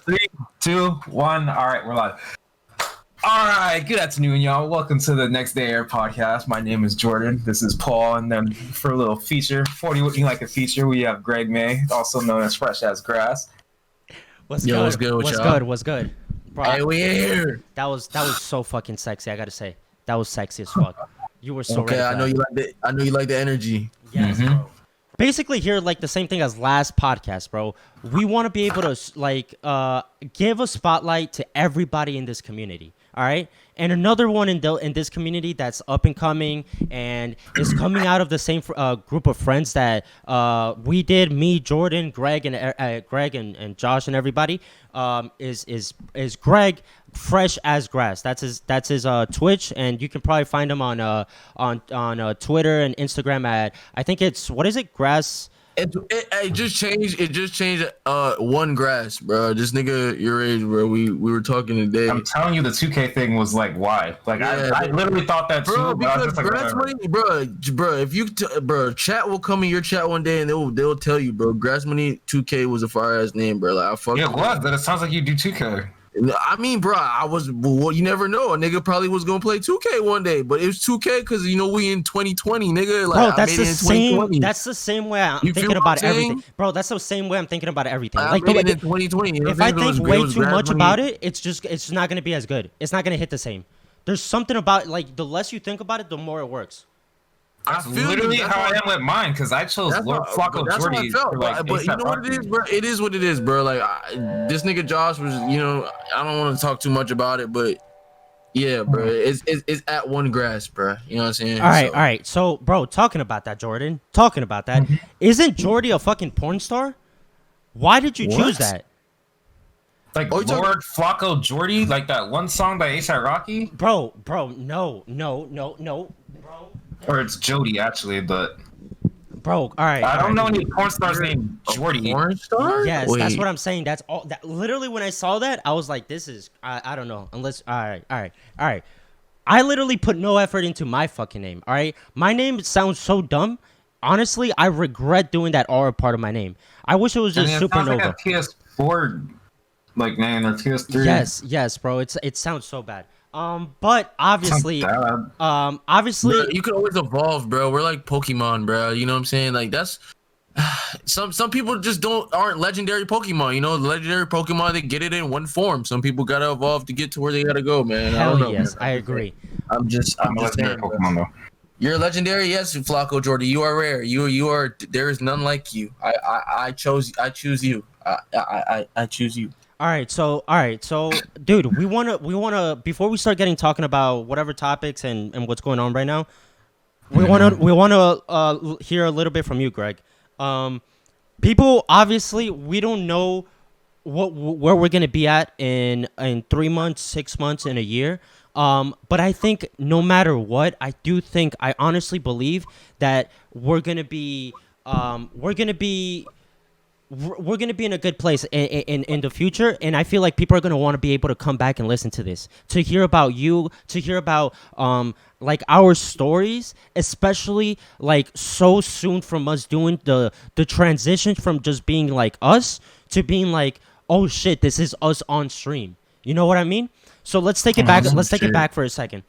Three, two, one. All right, we're live. All right, good afternoon, y'all. Welcome to the Next Day Air podcast. My name is Jordan. This is Paul, and then for a little feature, 40 What You Like a Feature, we have Greg May, also known as FreshAssGrass. What's Yo, good? what's good with What's y'all? good? What's good? Bro, Hey, we here. that was so fucking sexy. I gotta say, that was sexy as fuck. You were so Okay, ready. I For know that. you like the. I know you like the energy. Yes, bro. Basically, here like the same thing as last podcast, bro. We want to be able to give a spotlight to everybody in this community. All right, and another one in this community that's up and coming and is coming out of the same group of friends that we did. Me, Jordan, Greg, and Josh and everybody. Is Greg Fresh as Grass? That's his Twitch, and you can probably find him on Twitter and Instagram at, I think it's, what is it, Grass. It just changed. It just changed. One grass, bro. This nigga your age, bro. We were talking today, I'm telling you, the 2K thing was like, why? Like, Yeah, I literally thought that too, bro. but I was Because just like, grass whatever. money, bro. If you, bro, chat will come in your chat one day and they'll tell you, bro. Grass money 2K was a fire ass name, bro. Like I fucked. Yeah, what? That it sounds like you do 2K. I mean, bro, well, you never know. A nigga probably was gonna play 2K one day, but it was 2K because you know we in 2020, nigga. Like, Bro, I that's made the it in same. 2020. That's the same way I'm You feel thinking what about I'm saying? everything, bro. That's the same way I'm thinking about everything. I Like, made it in 2020. if I think way too much about it, it's not gonna be as good. It's not gonna hit the same. There's something about, like, the less you think about it, the more it works. That's feel literally you. That's how I why- am with mine, because I chose Lord Flacco that's what I Jordy felt. for like But you know what it is, bro? It is what it is, bro. Like this nigga Josh was, you know, I don't want to talk too much about it, but yeah, bro, it's at one grass, bro. You know what I'm saying? All right. So, bro, talking about that, Jordan. Talking about that, isn't Jordy a fucking porn star? Why did you choose What? that, Like Oh, you talking- Lord Flacco Jordy, like that one song by A$AP Rocky, bro? No, bro. or it's Jody actually, but Bro, all right. I all don't right. know any porn stars named Jordy. Porn star? Yes, Wait. that's what I'm saying. That's all. That literally, when I saw that, I was like, "This is I don't know." Unless, all right. I literally put no effort into my fucking name. All right, my name sounds so dumb. Honestly, I regret doing that R part of my name. I wish it was I just mean, it sounds Supernova. like a PS4 like name or PS3. Yes, bro. It sounds so bad. But obviously, Sounds bad. obviously, Bro, you can always evolve, bro. We're like Pokemon, bro. You know what I'm saying? Like that's some people just aren't legendary Pokemon. You know, legendary Pokemon, they get it in one form. Some people gotta evolve to get to where they gotta go, man. I hell don't know, yes, man. I agree. I'm just I'm a legendary saying, bro. Pokemon though. You're a legendary, yes, Flacco Jordy. You are rare. You are. There is none like you. I choose you. I choose you. All right, so, dude, we wanna before we start talking about whatever topics and what's going on right now, we wanna hear a little bit from you, Greg. People, obviously, we don't know where we're gonna be at in 3 months, 6 months, in a year. But I think no matter what, I honestly believe that we're gonna be in a good place in the future, and I feel like people are gonna want to be able to come back and listen to this, to hear about you, to hear about like our stories, especially like so soon from us doing the transition from just being like us to being like, oh shit, this is us on stream. You know what I mean? So let's take it back. Let's take it back for a second.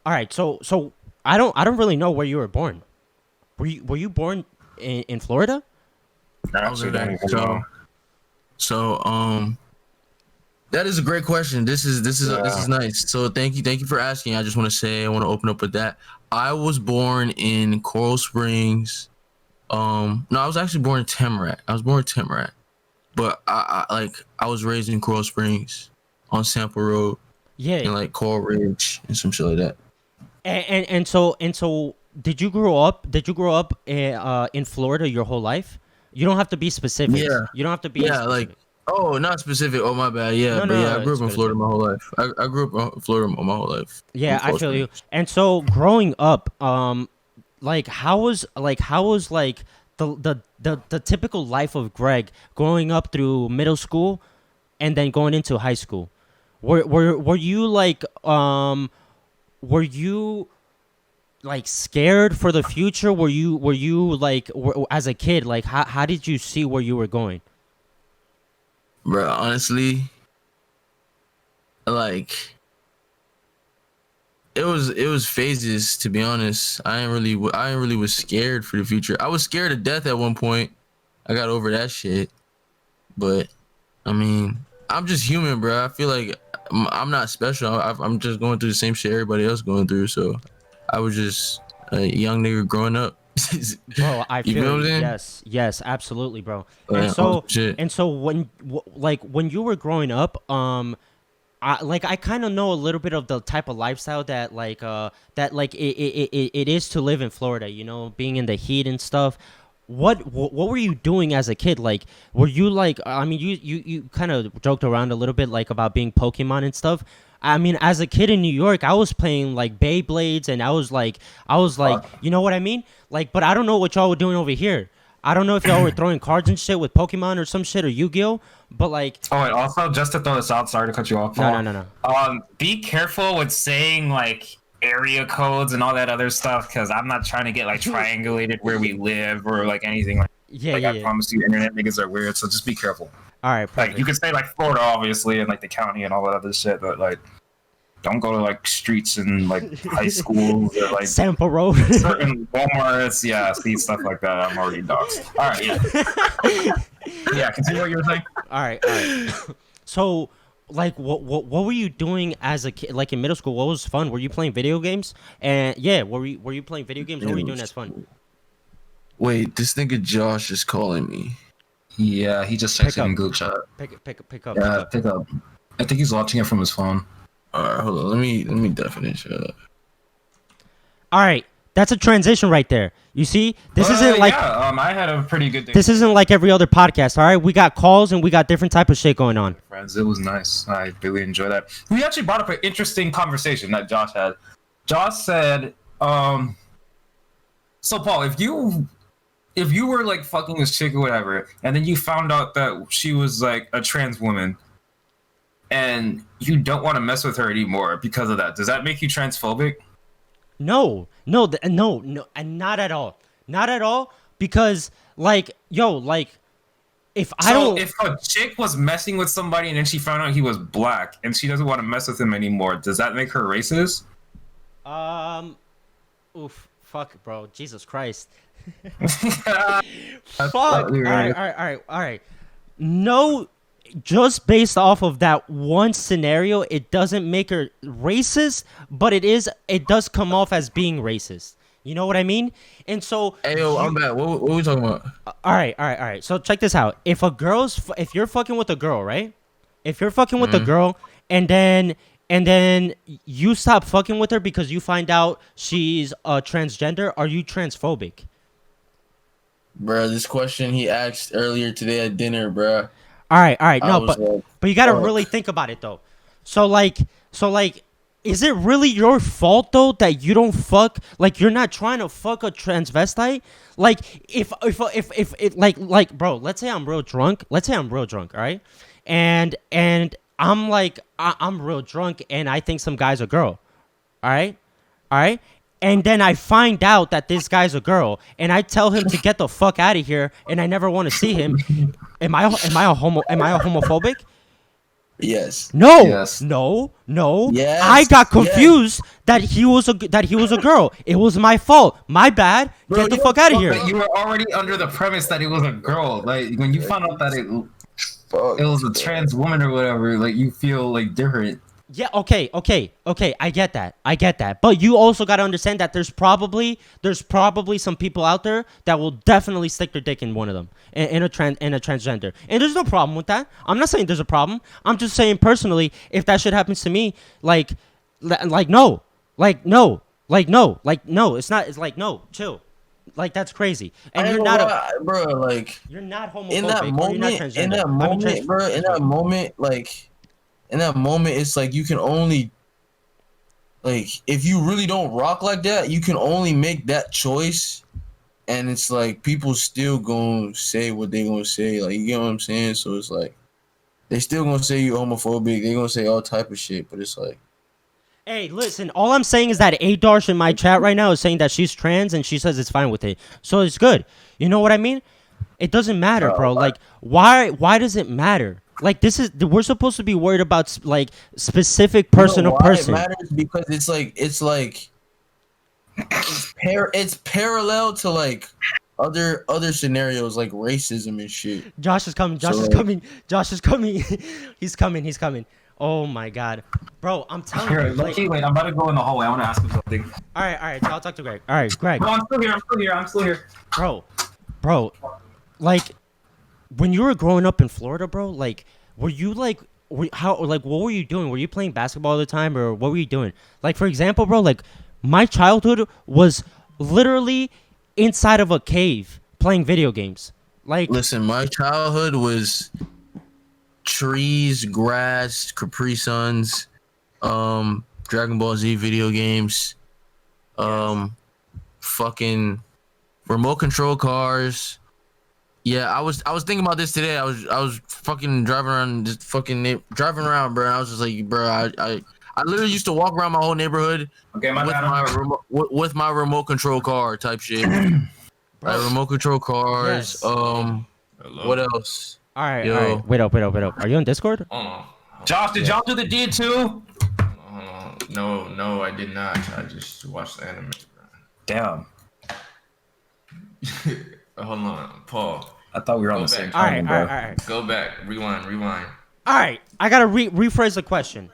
All right, so I don't really know where you were born. Were you born in Florida? Actually, don't even know. So that is a great question. This is nice. So thank you for asking. I just want to say, I want to open up with that. I was born in Coral Springs. No, I was actually born in Tamarack. But I was raised in Coral Springs on Sample Road. Yeah. And like Coral Ridge and some shit like that. And so did you grow up in Florida your whole life? You don't have to be specific. Yeah. You don't have to be Like, oh, not specific. Oh, my bad. Yeah, I grew up in Florida my whole life. I grew up in Florida my whole life. Yeah, I feel you. And so growing up, like how was like the typical life of Greg growing up through middle school and then going into high school? Were you like scared for the future? Were you like as a kid, like how did you see where you were going? Bro, honestly, like it was phases, to be honest. I ain't really was scared for the future. I was scared of death at one point. I got over that shit. But I mean, I'm just human, bro. I feel like I'm not special. I'm just going through the same shit everybody else going through. So I was just a young nigga growing up. Bro, I You feel feel what I'm you. saying? Yes, absolutely, bro. Yeah, And so shit. and so when you were growing up, I kind of know a little bit of the type of lifestyle that it is to live in Florida, you know, being in the heat and stuff. What were you doing as a kid? Like, were you like, I mean, you kind of joked around a little bit like about being Pokemon and stuff. I mean, as a kid in New York, I was playing like Beyblades, and I was like, you know what I mean? Like, but I don't know what y'all were doing over here. I don't know if y'all were throwing cards and shit with Pokemon or some shit, or Yu-Gi-Oh, but like, Oh, and also, just to throw this out, sorry to cut you off. no. Be careful with saying like area codes and all that other stuff, because I'm not trying to get like triangulated where we live or like anything like. Yeah. I promise you, internet niggas are weird, so just be careful. All right, perfect. Like you could say like Florida, obviously, and like the county and all that other shit, but like don't go to like streets and like high schools or like Sample Road. certain Walmarts. Yeah, see stuff like that. I'm already doxxed. All right, yeah. Yeah, continue what you were saying. All right. So, like, what were you doing as a kid? Like in middle school, what was fun? Were you playing video games? And yeah, were you playing video games? What were you doing as fun? Wait, this nigga Josh is calling me. Yeah, he just texted in group chat. Pick up. Yeah, pick up. I think he's watching it from his phone. All right, hold on. Let me definitely shut up. All right, that's a transition right there. You see, this isn't like I had a pretty good day. this isn't like every other podcast. All right, we got calls and we got different type of shit going on. Friends, it was nice. I really enjoyed that. We actually brought up an interesting conversation that Josh had. Josh said, so Paul, if you were like fucking this chick or whatever, and then you found out that she was like a trans woman, and you don't want to mess with her anymore because of that, does that make you transphobic? No, and not at all, because like, if If a chick was messing with somebody and then she found out he was black and she doesn't want to mess with him anymore, does that make her racist? Fuck, bro, Jesus Christ. Fuck. Fuck. All right. No, just based off of that one scenario, it doesn't make her racist, but it does come off as being racist. You know what I mean? And so, Hey, yo, I'm back. What we talking about? all right. So check this out. If you're fucking with a girl, right? If you're fucking with a girl, and then you stop fucking with her because you find out she's a transgender, are you transphobic? Bruh, this question he asked earlier today at dinner, bruh. All right. No, was like, but you gotta fuck. really think about it though. So like, is it really your fault though that you don't fuck? Like, you're not trying to fuck a transvestite? Like, if like, bro, let's say I'm real drunk. All right, and I'm like, I'm real drunk, and I think some guy's a girl. All right. And then I find out that this guy's a girl, and I tell him to get the fuck out of here, and I never want to see him. Am I homophobic? Yes. No. Yes. No. Yes. I got confused that he was a girl. It was my fault. My bad. Bro, Get the fuck out of here. But you were already under the premise that it was a girl. Like when you found out that it was a trans woman or whatever, like you feel like different. Yeah, okay. I get that. But you also got to understand that there's probably some people out there that will definitely stick their dick in one of them, in a transgender. And there's no problem with that. I'm not saying there's a problem. I'm just saying personally, if that shit happens to me, no. It's not. It's like, no, chill. Like, that's crazy. And you're not bro, like, you're not homophobic. in that moment, in that moment, it's like you can only, like, if you really don't rock like that, you can only make that choice, and it's like people still gonna say what they gonna say, like, you get what I'm saying? So it's like they still gonna say you homophobic, they gonna say all type of shit, but it's like, hey, listen, all I'm saying is that Adarsh in my chat right now is saying that she's trans and she says it's fine with it, so it's good. You know what I mean? It doesn't matter, bro. Like, why does it matter? Like we're supposed to be worried about like specific person to person. It matters because it's parallel to like other scenarios like racism and shit. Josh is coming. Josh is coming. He's coming. Oh my god, bro! I'm telling you. Like, wait, I'm about to go in the hallway. I want to ask him something. all right. So I'll talk to Greg. All right, Greg. No, I'm still here. Bro. Like, when you were growing up in Florida, bro, like, were you like, what were you doing? Were you playing basketball all the time, or what were you doing? Like, for example, bro, like, my childhood was literally inside of a cave playing video games. Like, listen, my childhood was trees, grass, Capri Suns, Dragon Ball Z video games, fucking remote control cars. Yeah, I was thinking about this today. I was fucking driving around, bro. And I was just like, bro, I literally used to walk around my whole neighborhood with my remote control car type shit. Like remote control cars. Yes. What else? all right. Wait up. Are you on Discord? Josh, did y'all do the deed too? No, I did not. I just watched the anime. Damn. Hold on, Paul. I thought we were on the same All time, bro. right. Go back. Rewind. All right. I gotta rephrase the question.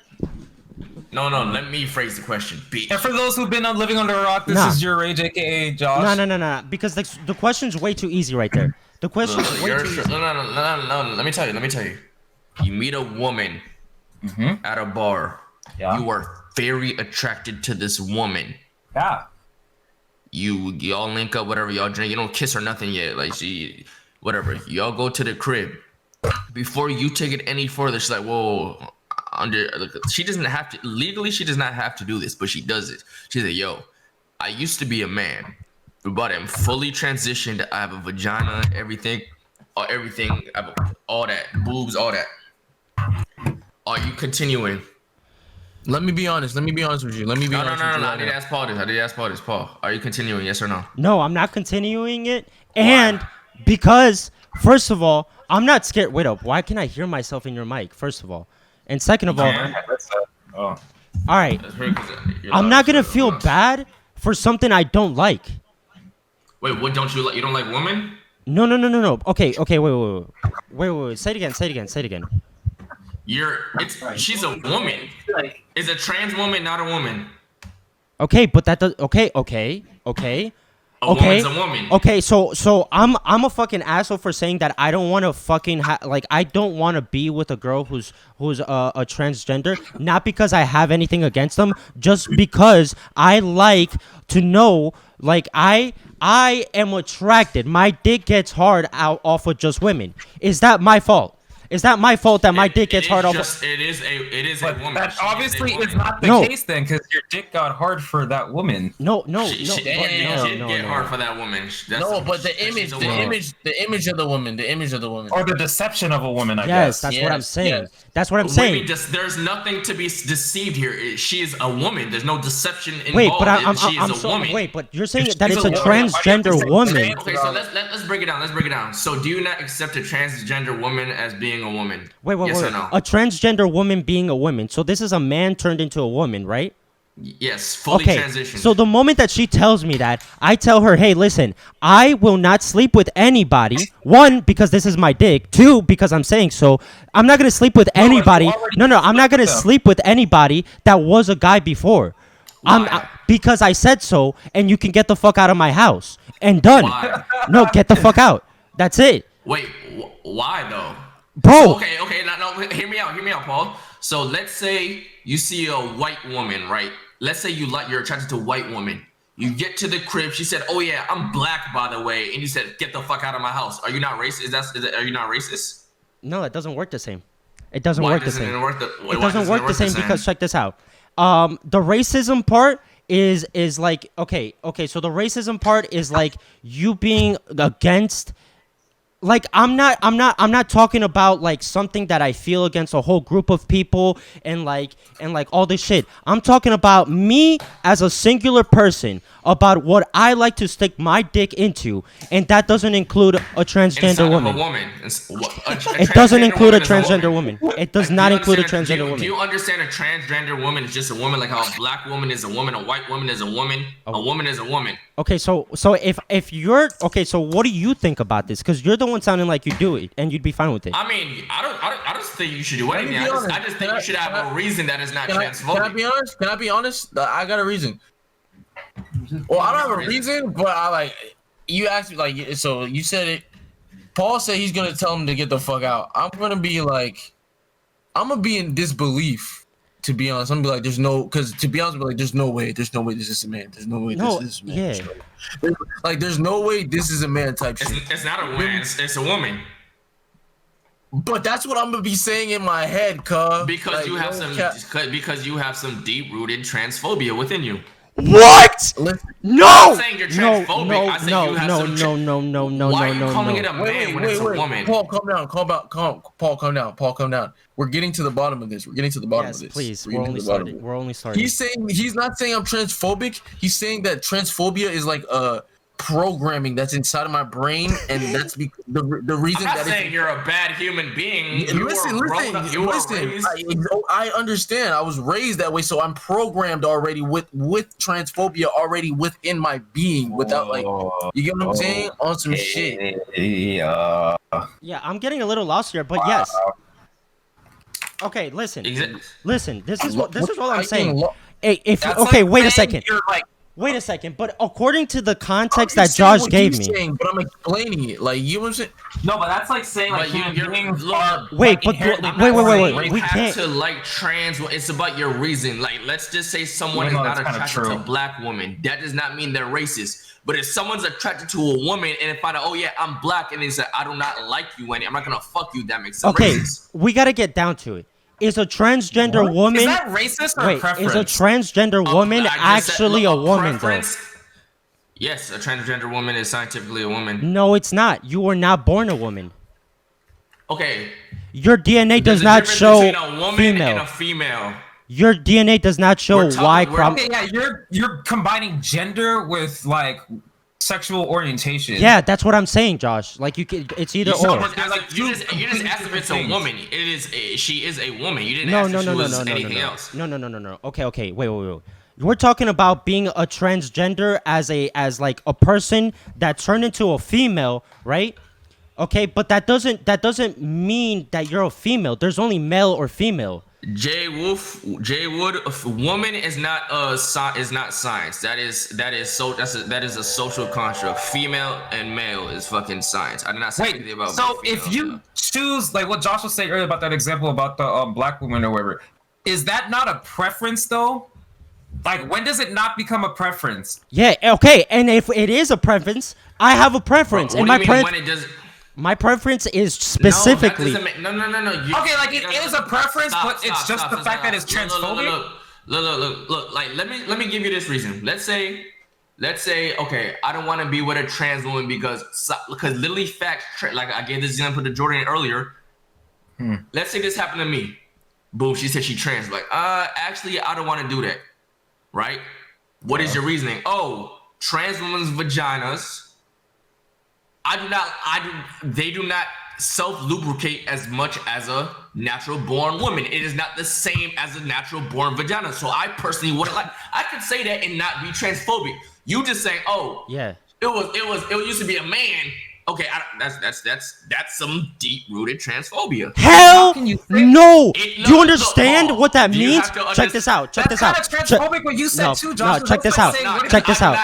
No. Let me phrase the question. Bitch. And for those who've been living under a rock, this is YourRAGE, aka Josh. No. Because the question's way too easy right there. The question's way too easy. No. Let me tell you. You meet a woman at a bar. Yeah. You are very attracted to this woman. Yeah. Y'all link up, whatever, y'all drink. You don't kiss or nothing yet. Like whatever. Y'all go to the crib. Before you take it any further, she's like, whoa. She doesn't have to legally. She does not have to do this, but she does it. She's like, yo, I used to be a man, but I'm fully transitioned. I have a vagina, everything. I have all that, boobs, all that. Are you continuing? Let me be honest with you. No. I did ask Paul this. Paul, are you continuing? Yes or no? No, I'm not continuing it. And because, first of all, I'm not scared. Wait up. Why can I hear myself in your mic? First of all. And second of all, all right. I'm not going to feel bad for something I don't like. Wait, what don't you like? You don't like women? No. Okay, wait. Say it again. She's a woman. Is a trans woman not a woman? Okay, but that does. Okay. Woman's a woman. Okay, so I'm a fucking asshole for saying that I don't want to fucking I don't want to be with a girl who's a transgender, not because I have anything against them, just because I like to know, like, I am attracted. My dick gets hard out off of just women. Is that my fault? Is that my fault that my dick gets hard off? It is a woman. That obviously is not the case then, because your dick got hard for that woman. She did get hard for that woman. But the image of the woman, or the deception of a woman. I yes, guess. that's what I'm saying. Yes. That's what I'm saying. There's nothing to be deceived here. She is a woman. There's no deception involved. Wait, but she is a woman. Wait, but you're saying that it's a transgender woman. Okay, so let's break it down. So do you not accept a transgender woman as being a woman? Wait. Yes or no? A transgender woman being a woman. So this is a man turned into a woman, right? Yes, fully transitioned. So the moment that she tells me that, I tell her, hey, listen, I will not sleep with anybody. One, because this is my dick. Two, because I'm saying so. I'm not going to sleep with anybody. No, I'm not going to sleep with anybody that was a guy before. Because I said so, and you can get the fuck out of my house. And done. Why? No, get the fuck out. That's it. Wait, why though? Bro. Okay. No, hear me out, Paul. So let's say you see a white woman, right? Let's say you're attracted to a white woman. You get to the crib. She said, "Oh yeah, I'm black, by the way," and you said, "Get the fuck out of my house." Are you not racist? Are you not racist? No, it doesn't work the same. It doesn't work the same. It doesn't work the same because check this out. The racism part is like okay. So the racism part is like you being against like I'm not talking about like something that I feel against a whole group of people and like all this shit. I'm talking about me as a singular person, about what I like to stick my dick into, and that doesn't include a transgender Inside woman. of a woman. It doesn't include a transgender transgender woman. It does not include a transgender woman. Do you understand a transgender woman is just a woman, like how a black woman is a woman, a white woman is a woman, a woman is a woman? Okay, so if you're okay, so what do you think about this? Because you're the one sounding like you do it, and you'd be fine with it. I mean, I don't think you should do anything. be I honest. just think you should have a reason that is not Can I transphobic. be honest? Can I be honest? I got a reason. Well, I don't have a reason, but I like. You asked me like, so you said it. Paul said he's gonna tell him to get the fuck out. I'm gonna be in disbelief. To be honest, I'm gonna be like, there's no, because to be honest, like, there's no way this is a man. There's no way this is a man. Yeah. Like, there's no way this is a man type shit. It's not a woman. It's a woman. But that's what I'm gonna be saying in my head, cuz. Because like, you have some deep-rooted transphobia within you. What? Listen, No! I'm saying you're transphobic. No, I say no, you have no, some no, Why are you calling it no. a man when it's a woman? Paul, calm down. Paul, calm down. We're getting to the bottom of this. Yes, please. We're only starting. He's not saying I'm transphobic. He's saying that transphobia is like a programming that's inside of my brain, and that's the reason I'm not that saying you're a bad human being. Listen. I understand. I was raised that way, so I'm programmed already with transphobia already within my being. Without like, you get what I'm saying? On some shit. Yeah, I'm getting a little lost here, but yes. Okay, listen. This is what I'm saying. Hey, wait a second. Wait a second, but according to the context that Josh gave me, but I'm explaining it. Like, you know what I'm saying? No, but that's like saying like human beings are. Wait. We You have can't. to like trans. It's about your reason. Like, let's just say someone is not attracted to a black woman. That does not mean they're racist. But if someone's attracted to a woman and they find out, oh yeah, I'm black, and they say, I do not like you, and I'm not gonna fuck you, that makes sense. Okay, racist. we gotta get down to it. Is a transgender woman? Is that racist or preference? Is a transgender woman actually a woman though? Yes, a transgender woman is scientifically a woman. No, it's not. You were not born a woman. Okay. Your DNA does not show female. Your DNA does not show Y chromosome. Okay, yeah, you're combining gender with like sexual orientation. Yeah, that's what I'm saying, Josh. Like it's either or. You just asked if it's a woman. She is a woman. You didn't ask if she was anything else. No. Okay. Wait. We're talking about being a transgender as like a person that turned into a female, right? Okay, but that doesn't mean that you're a female. There's only male or female. Jay Wood, woman is not science. That is a social construct. Female and male is fucking science. I did not say anything about. So if you choose, like what Josh was saying earlier about that example about the black woman or whatever, is that not a preference though? Like, when does it not become a preference? Yeah. Okay. And if it is a preference, I have a preference, and my preference is specifically. No. Okay, like it is a preference, but it's just the fact that it's transphobic. Look. Like, let me give you this reason. Let's say, okay, I don't want to be with a trans woman because literally facts. Like I gave this example to Jordan earlier. Let's say this happened to me. Boom, she said she trans. Like, actually, I don't want to do that. Right? What is your reasoning? Oh, trans women's vaginas. They do not self-lubricate as much as a natural born woman. It is not the same as a natural born vagina. So I personally wouldn't like, I could say that and not be transphobic. You just saying, oh, yeah, it used to be a man. Okay, that's some deep-rooted transphobia. Hell no! Do you understand what that means? Check this out. That's kind of transphobic what you said too, Josh. No, check this out. Check this out.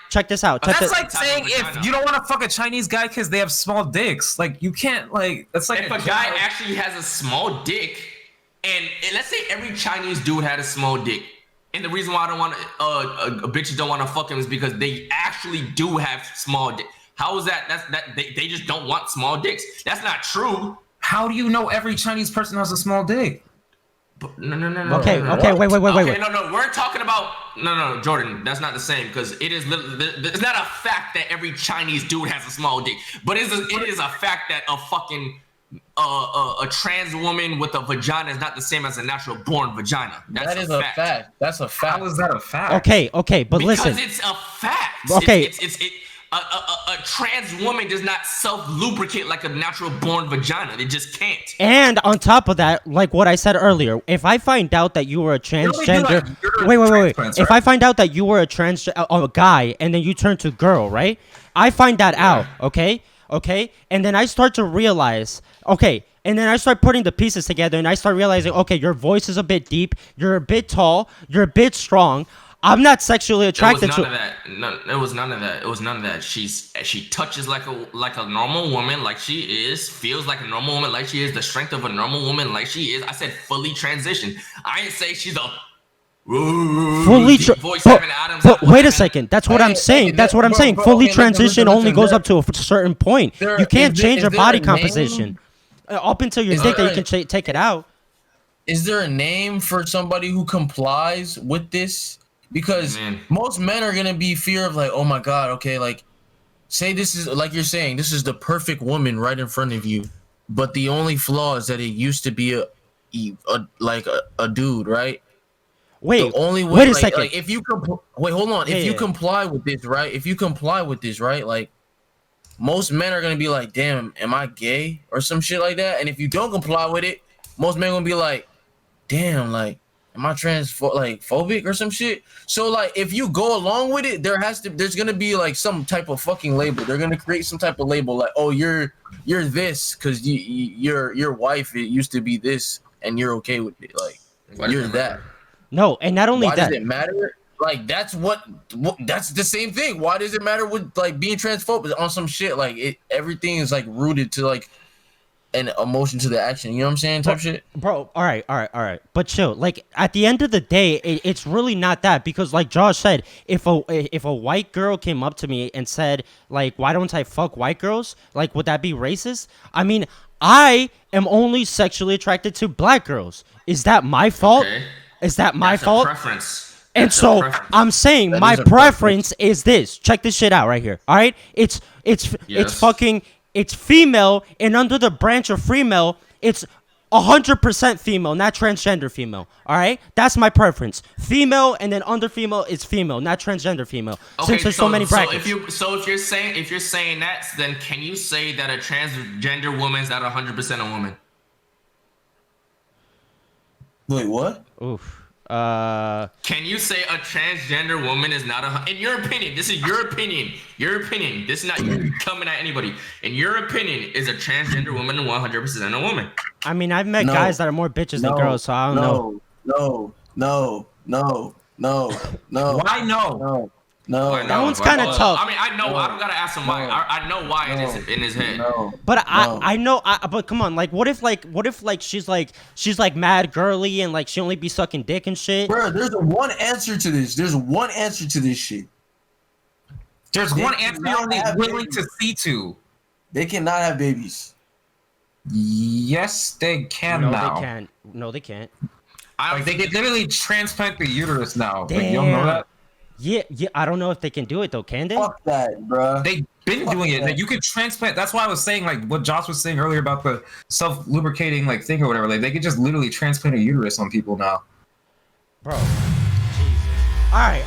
Check this out. That's like saying if you don't want to fuck a Chinese guy because they have small dicks, like you can't like. That's like if a guy actually has a small dick, and let's say every Chinese dude had a small dick, and the reason why I don't want bitches don't want to fuck him is because they actually do have small dick. How is that? They just don't want small dicks. That's not true. How do you know every Chinese person has a small dick? No. Okay, no. okay, wait. Okay, no. We're talking about no, Jordan. That's not the same because it's not a fact that every Chinese dude has a small dick, but it is a fact that a fucking a trans woman with a vagina is not the same as a natural born vagina. That is a fact. That's a fact. How is that a fact? Okay, but listen. Because it's a fact. Okay. A trans woman does not self-lubricate like a natural born vagina. They just can't. And on top of that, like what I said earlier, if I find out that you were a transgender, wait. If I find out that you were a guy and then you turn to girl, right? I find that out, okay? And then I start to realize, and then I start putting the pieces together and I start realizing, okay, your voice is a bit deep, you're a bit tall, you're a bit strong. I'm not sexually attracted to. It was none of that. She touches like a normal woman, like she is. Feels like a normal woman, like she is. The strength of a normal woman, like she is. I said fully transitioned. I didn't say she's a fully voice having Adams. But wait a second. That's what I'm saying. That's what I'm saying. Fully transition only goes up to a certain point. You can't change your body composition up until you think that you can take it out. Is there a name for somebody who complies with this? Because most men are gonna be fear of like, oh my god, okay, like, say this is like you're saying, this is the perfect woman right in front of you, but the only flaw is that it used to be a dude, right? Wait, the only way, wait a second. Like if you wait, hold on. If you comply with this, right? If you comply with this, right? Like, most men are gonna be like, damn, am I gay or some shit like that? And if you don't comply with it, most men gonna be like, damn, like, am I phobic or some shit? So like, if you go along with it, there's gonna be like some type of fucking label. They're gonna create some type of label like, oh, you're this because your wife, it used to be this and you're okay with it. Like, you're that. No, and not only Why that. does it matter? Like, that's that's the same thing. Why does it matter with like being transphobic on some shit? Like, everything is like rooted to like an emotion to the action, you know what I'm saying, type shit. Bro, all right. But chill. Like, at the end of the day, it's really not that, because like Josh said, if a white girl came up to me and said, like, why don't I fuck white girls? Like, would that be racist? I mean, I am only sexually attracted to black girls. Is that my fault? Okay. Is that my That's fault? A preference. And That's so a preference. I'm saying That my is a preference is this. Check this shit out right here. All right? It's female, and under the branch of female, it's 100% female, not transgender female. All right? That's my preference. Female, and then under female is female, not transgender female. Okay, Since there's so many brackets. If you're saying that, then can you say that a transgender woman is not 100% a woman? Wait, what? Oof. Can you say a transgender woman is not in your opinion? This is your opinion. Your opinion. This is not you coming at anybody. In your opinion, is a transgender woman 100% a woman? I mean, I've met guys that are more bitches than girls, so I don't know. No. Why no? No. Why That no? one's kind of tough. I mean, I know. I don't gotta ask him why. I know why it is in his head. But I know. But come on, like, what if she's like mad girly and like she only be sucking dick and shit? Bro, there's one answer to this. There's one answer to this shit. There's one answer you're only willing to see to. They cannot have babies. Yes, they can No, now. they can't. No, they can't. Like, they can literally transplant the uterus now. Damn. Like, you don't know that? Yeah. I don't know if they can do it though. Can they? Fuck that, bro. They've been doing it. Like, you could transplant. That's why I was saying, like, what Josh was saying earlier about the self-lubricating, like, thing or whatever. Like, they could just literally transplant a uterus on people now. Bro. Jesus. All right.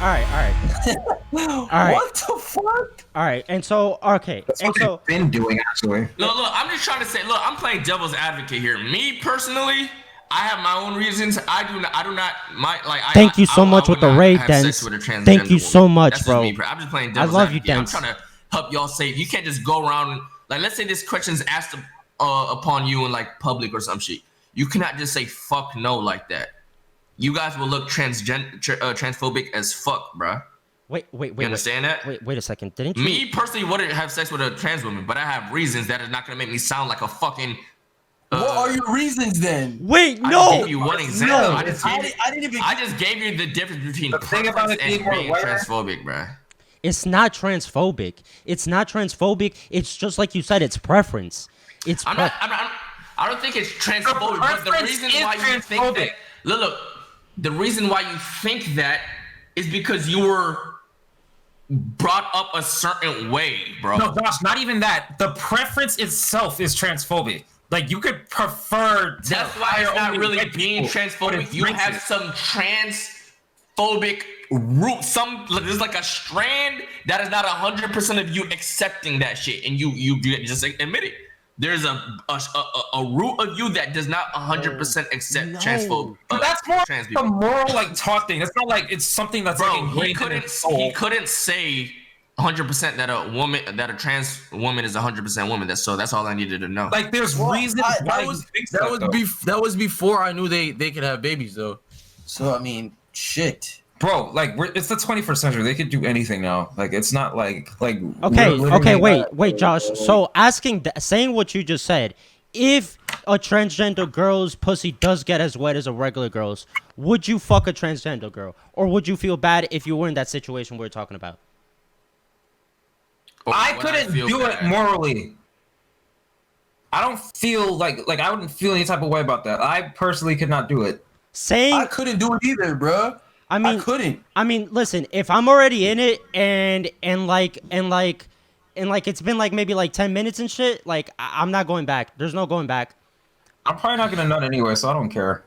What the fuck? All right. And so, okay. That's And what so, they've been doing, actually. Look, I'm just trying to say. Look, I'm playing devil's advocate here. Me personally, I have my own reasons. I do not. Thank you so much I with the would not raid, have Dens. sex with a transgender Thank you woman. so much, That's bro. Just me. I'm just playing I devil's love you, advocate. I'm Dens. trying to help y'all save. You can't just go around like, let's say this question's asked upon you in like public or some shit. You cannot just say fuck no like that. You guys will look transphobic as fuck, bruh. Wait. You understand that? Wait a second. Didn't you? Me personally wouldn't have sex with a trans woman, but I have reasons that is not gonna make me sound like a fucking. What are your reasons then? Wait, I no. just gave you one example. No. I just gave you the difference between The thing about preference it and being being white- transphobic, bruh. It's not transphobic. It's just like you said. It's preference. I don't think it's transphobic, but the preference reason is why you think transphobic. that look. The reason why you think that is because you were brought up a certain way, bro. No, Josh, not even that. The preference itself is transphobic. Like, you could prefer. That's why it's not really being transphobic. You have some transphobic root. There's like a strand that is not 100% of you accepting that shit, and you just admit it. There's a root of you that does not 100% accept transphobic. But that's more trans a people. moral like talk thing. It's not like it's something that's like He ingrained in his soul. he couldn't say 100% that a trans woman is 100% woman. That's all I needed to know. Like, there's reasons why that was before I knew they could have babies though. So I mean, shit. Bro, like it's the 21st century. They could do anything now. Like, it's not like Okay, wait, Josh. So saying what you just said, if a transgender girl's pussy does get as wet as a regular girl's, would you fuck a transgender girl, or would you feel bad if you were in that situation we're talking about? I couldn't do it morally. I don't feel like I wouldn't feel any type of way about that. I personally could not do it. I couldn't do it either, bro. I couldn't. I mean, listen, if I'm already in it and it's been like maybe like 10 minutes and shit, like I'm not going back. There's no going back. I'm probably not gonna nut anyway, so I don't care.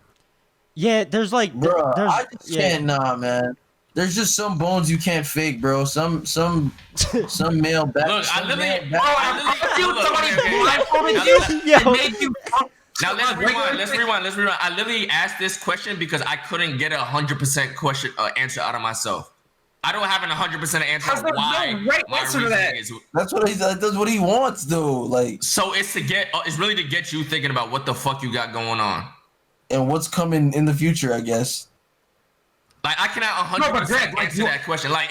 Yeah, there's like, bro, there's, I just can't. Nah, man. There's just some bones you can't fake, bro. Some male back. Look, I literally. Now let's rewind. I literally asked this question because I couldn't get 100% answer out of myself. I don't have an 100% answer why my reasoning is. That's what he wants, though. Like, so it's really to get you thinking about what the fuck you got going on and what's coming in the future, I guess. Like, I cannot 100% answer that question. Like,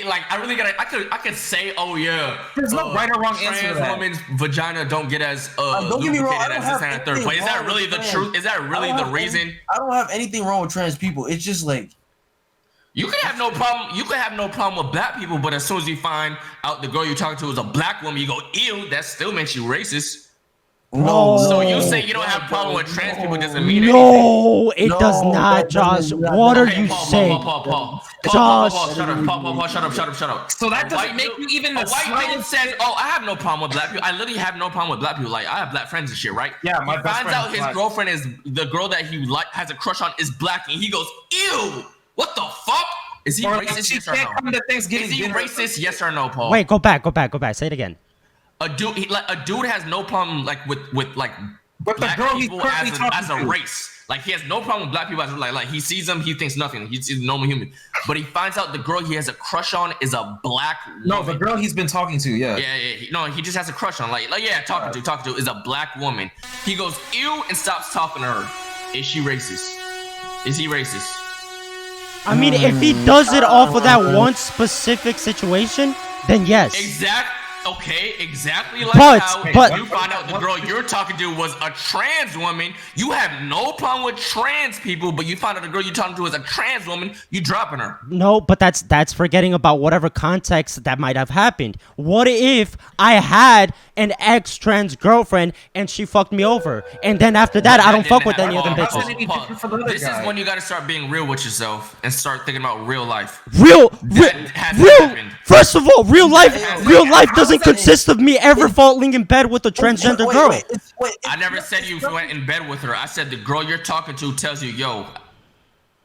like, I really gotta. I could say, oh yeah, there's no right or wrong answer to that. Trans women's vagina don't get as lubricated as this and third. But is that really the truth? Is that really the reason? I don't have anything wrong with trans people. It's just like, you could have no problem. You could have no problem with black people, but as soon as you find out the girl you're talking to is a black woman, you go, ew. That still makes you racist. No. So you say you don't have a problem with trans people doesn't mean anything. No, it does not, Josh. What are you saying? Josh, shut up. So that doesn't make you even the white dude says, oh, I have no problem with black people. I literally have no problem with black people. Like, I have black friends and shit, right? Yeah, my best finds out his girlfriend is the girl that he has a crush on is black, and he goes, ew, what the fuck? Is he racist? Yes or no? Is he racist? Yes or no, Paul? Wait, go back. Say it again. A dude has no problem like with black the girl people as a race. Like, he has no problem with black people as like he sees them, he thinks nothing. He's a normal human. But he finds out the girl he has a crush on is a black woman. No, the girl he's been talking to, yeah. No, he just has a crush on talking to is a black woman. He goes ew and stops talking to her. Is she racist? Is he racist? I mean, if he does it off of that one specific situation, then yes. Exactly like how you find out the girl you're talking to was a trans woman. You have no problem with trans people, but you find out the girl you're talking to is a trans woman, you dropping her. No, but that's forgetting about whatever context that might have happened. What if I had an ex-trans girlfriend and she fucked me over, and then after that I don't fuck with any other bitches? This is when you gotta start being real with yourself and start thinking about real life. Real. First of all, real life doesn't consist of me ever falling in bed with a transgender girl. I never said you went in bed with her. I said the girl you're talking to tells you, yo,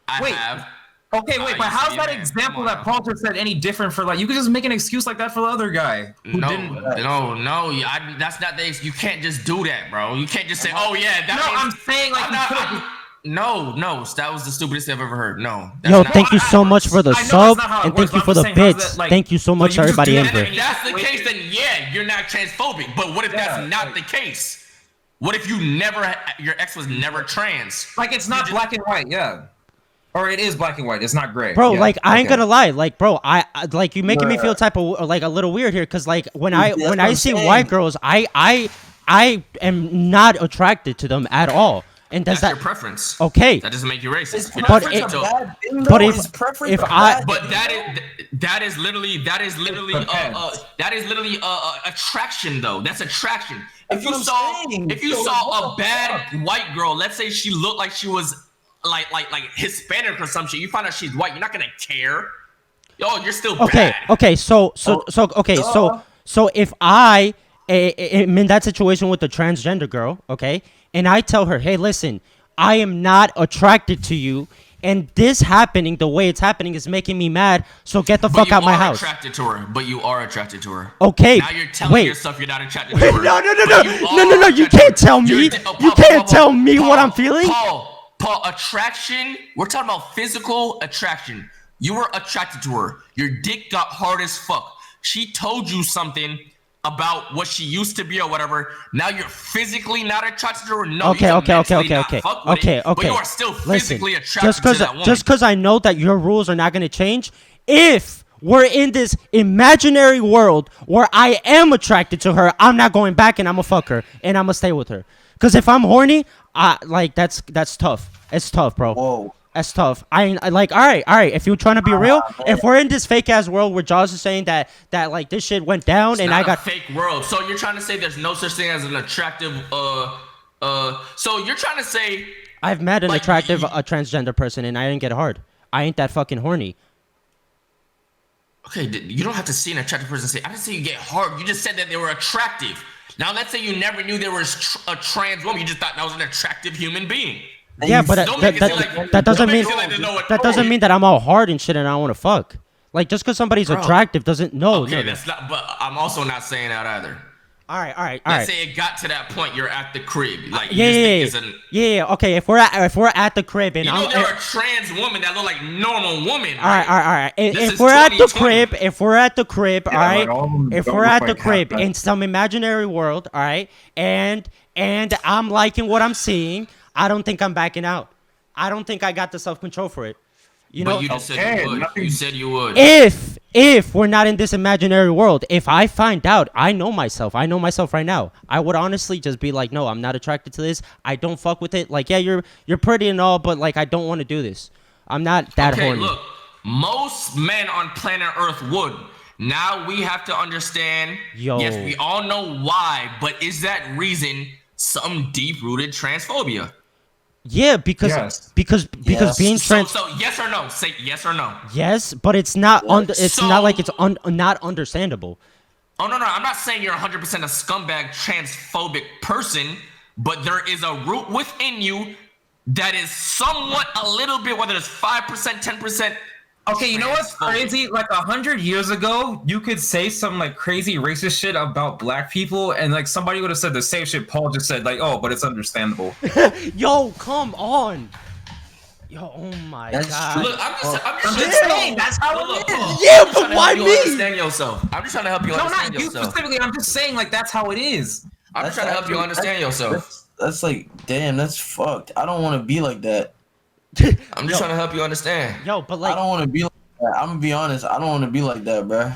I have. Okay, wait, but how's that example that Paul just said any different for, like, you could just make an excuse like that for the other guy who didn't. No, that's not the. You can't just do that, bro. You can't just say, oh yeah, that. No, I'm saying like. No, that was the stupidest I've ever heard. No. Yo, thank you so much for the sub, and thank you for the bits. Thank you so much, everybody in here. If that's the case, then yeah, you're not transphobic. But what if that's not the case? What if your ex was never trans? Like, it's not black and white, yeah. Or it is black and white. It's not gray. Bro, like, I ain't gonna lie. Like, bro, I like, you making me feel type of like a little weird here, because like when I see white girls, I am not attracted to them at all. And that's your preference. Okay. That doesn't make you racist. That is literally attraction though. That's attraction. If you saw a bad white girl, let's say she looked like she was like Hispanic or some shit. You find out she's white, you're not gonna care. Yo, you're still Okay, bad. okay, so if I am in that situation with the transgender girl, okay, and I tell her, hey, listen, I am not attracted to you, and this happening, the way it's happening, is making me mad. So get the fuck out my house. But you are attracted to her. Okay. Now you're telling yourself you're not attracted to her. No. You can't tell me. You can't tell me what I'm feeling. Paul, attraction. We're talking about physical attraction. You were attracted to her. Your dick got hard as fuck. She told you something about what she used to be or whatever. Now you're physically not attracted to her. No, okay. But you are still physically attracted to that woman. Just because I know that your rules are not going to change, if we're in this imaginary world where I am attracted to her, I'm not going back and I'm gonna fuck her and I'm gonna stay with her. Because if I'm horny, that's tough. It's tough, bro. Whoa. That's tough. I like, all right. If you're trying to be real, if we're in this fake ass world where Jaws is saying that like this shit went down and I got a fake world. So you're trying to say there's no such thing as an attractive so you're trying to say I've met an attractive a transgender person and I didn't get hard. I ain't that fucking horny. Okay, you don't have to see an attractive person and say, I didn't say you get hard. You just said that they were attractive. Now let's say you never knew there was a trans woman. You just thought that was an attractive human being. Yeah, but that doesn't mean that I'm all hard and shit and I don't want to fuck. Like just because somebody's attractive doesn't Okay, that's not. But I'm also not saying that either. All right. Let's say it got to that point. You're at the crib. Like yeah. Okay, if we're at the crib and there are trans women that look like normal women. All right. If we're at the crib, all right. If we're at the crib in some imaginary world, all right, and I'm liking what I'm seeing, I don't think I'm backing out. I don't think I got the self-control for it. But you just said you would. You said you would. If we're not in this imaginary world, if I find out, I know myself right now, I would honestly just be like, no, I'm not attracted to this. I don't fuck with it. Like, yeah, you're pretty and all, but like, I don't want to do this. I'm not that horny. Look, most men on planet Earth would. Now we have to understand. Yes, we all know why, but is that reason some deep-rooted transphobia? Yeah, because being trans. So yes or no? Say yes or no. Yes, but it's not not like it's not understandable. Oh no, I'm not saying you're 100% a scumbag transphobic person, but there is a root within you that is somewhat a little bit, whether it's 5%, 10%. Okay, you know what's crazy? Like 100 years ago, you could say some like crazy racist shit about black people, and like somebody would have said the same shit Paul just said, like, oh, but it's understandable. Yo, come on. Yo, oh my god. Look, I'm just saying that's how it is. Yeah, but why me? Understand yourself. I'm just trying to help you understand yourself. No, not you specifically. I'm just saying like that's how it is. I'm just trying to help you understand yourself. That's like, damn, that's fucked. I don't want to be like that. I'm just trying to help you understand. Yo, but like I don't want to be like that. I'm gonna be honest. I don't want to be like that, bro. All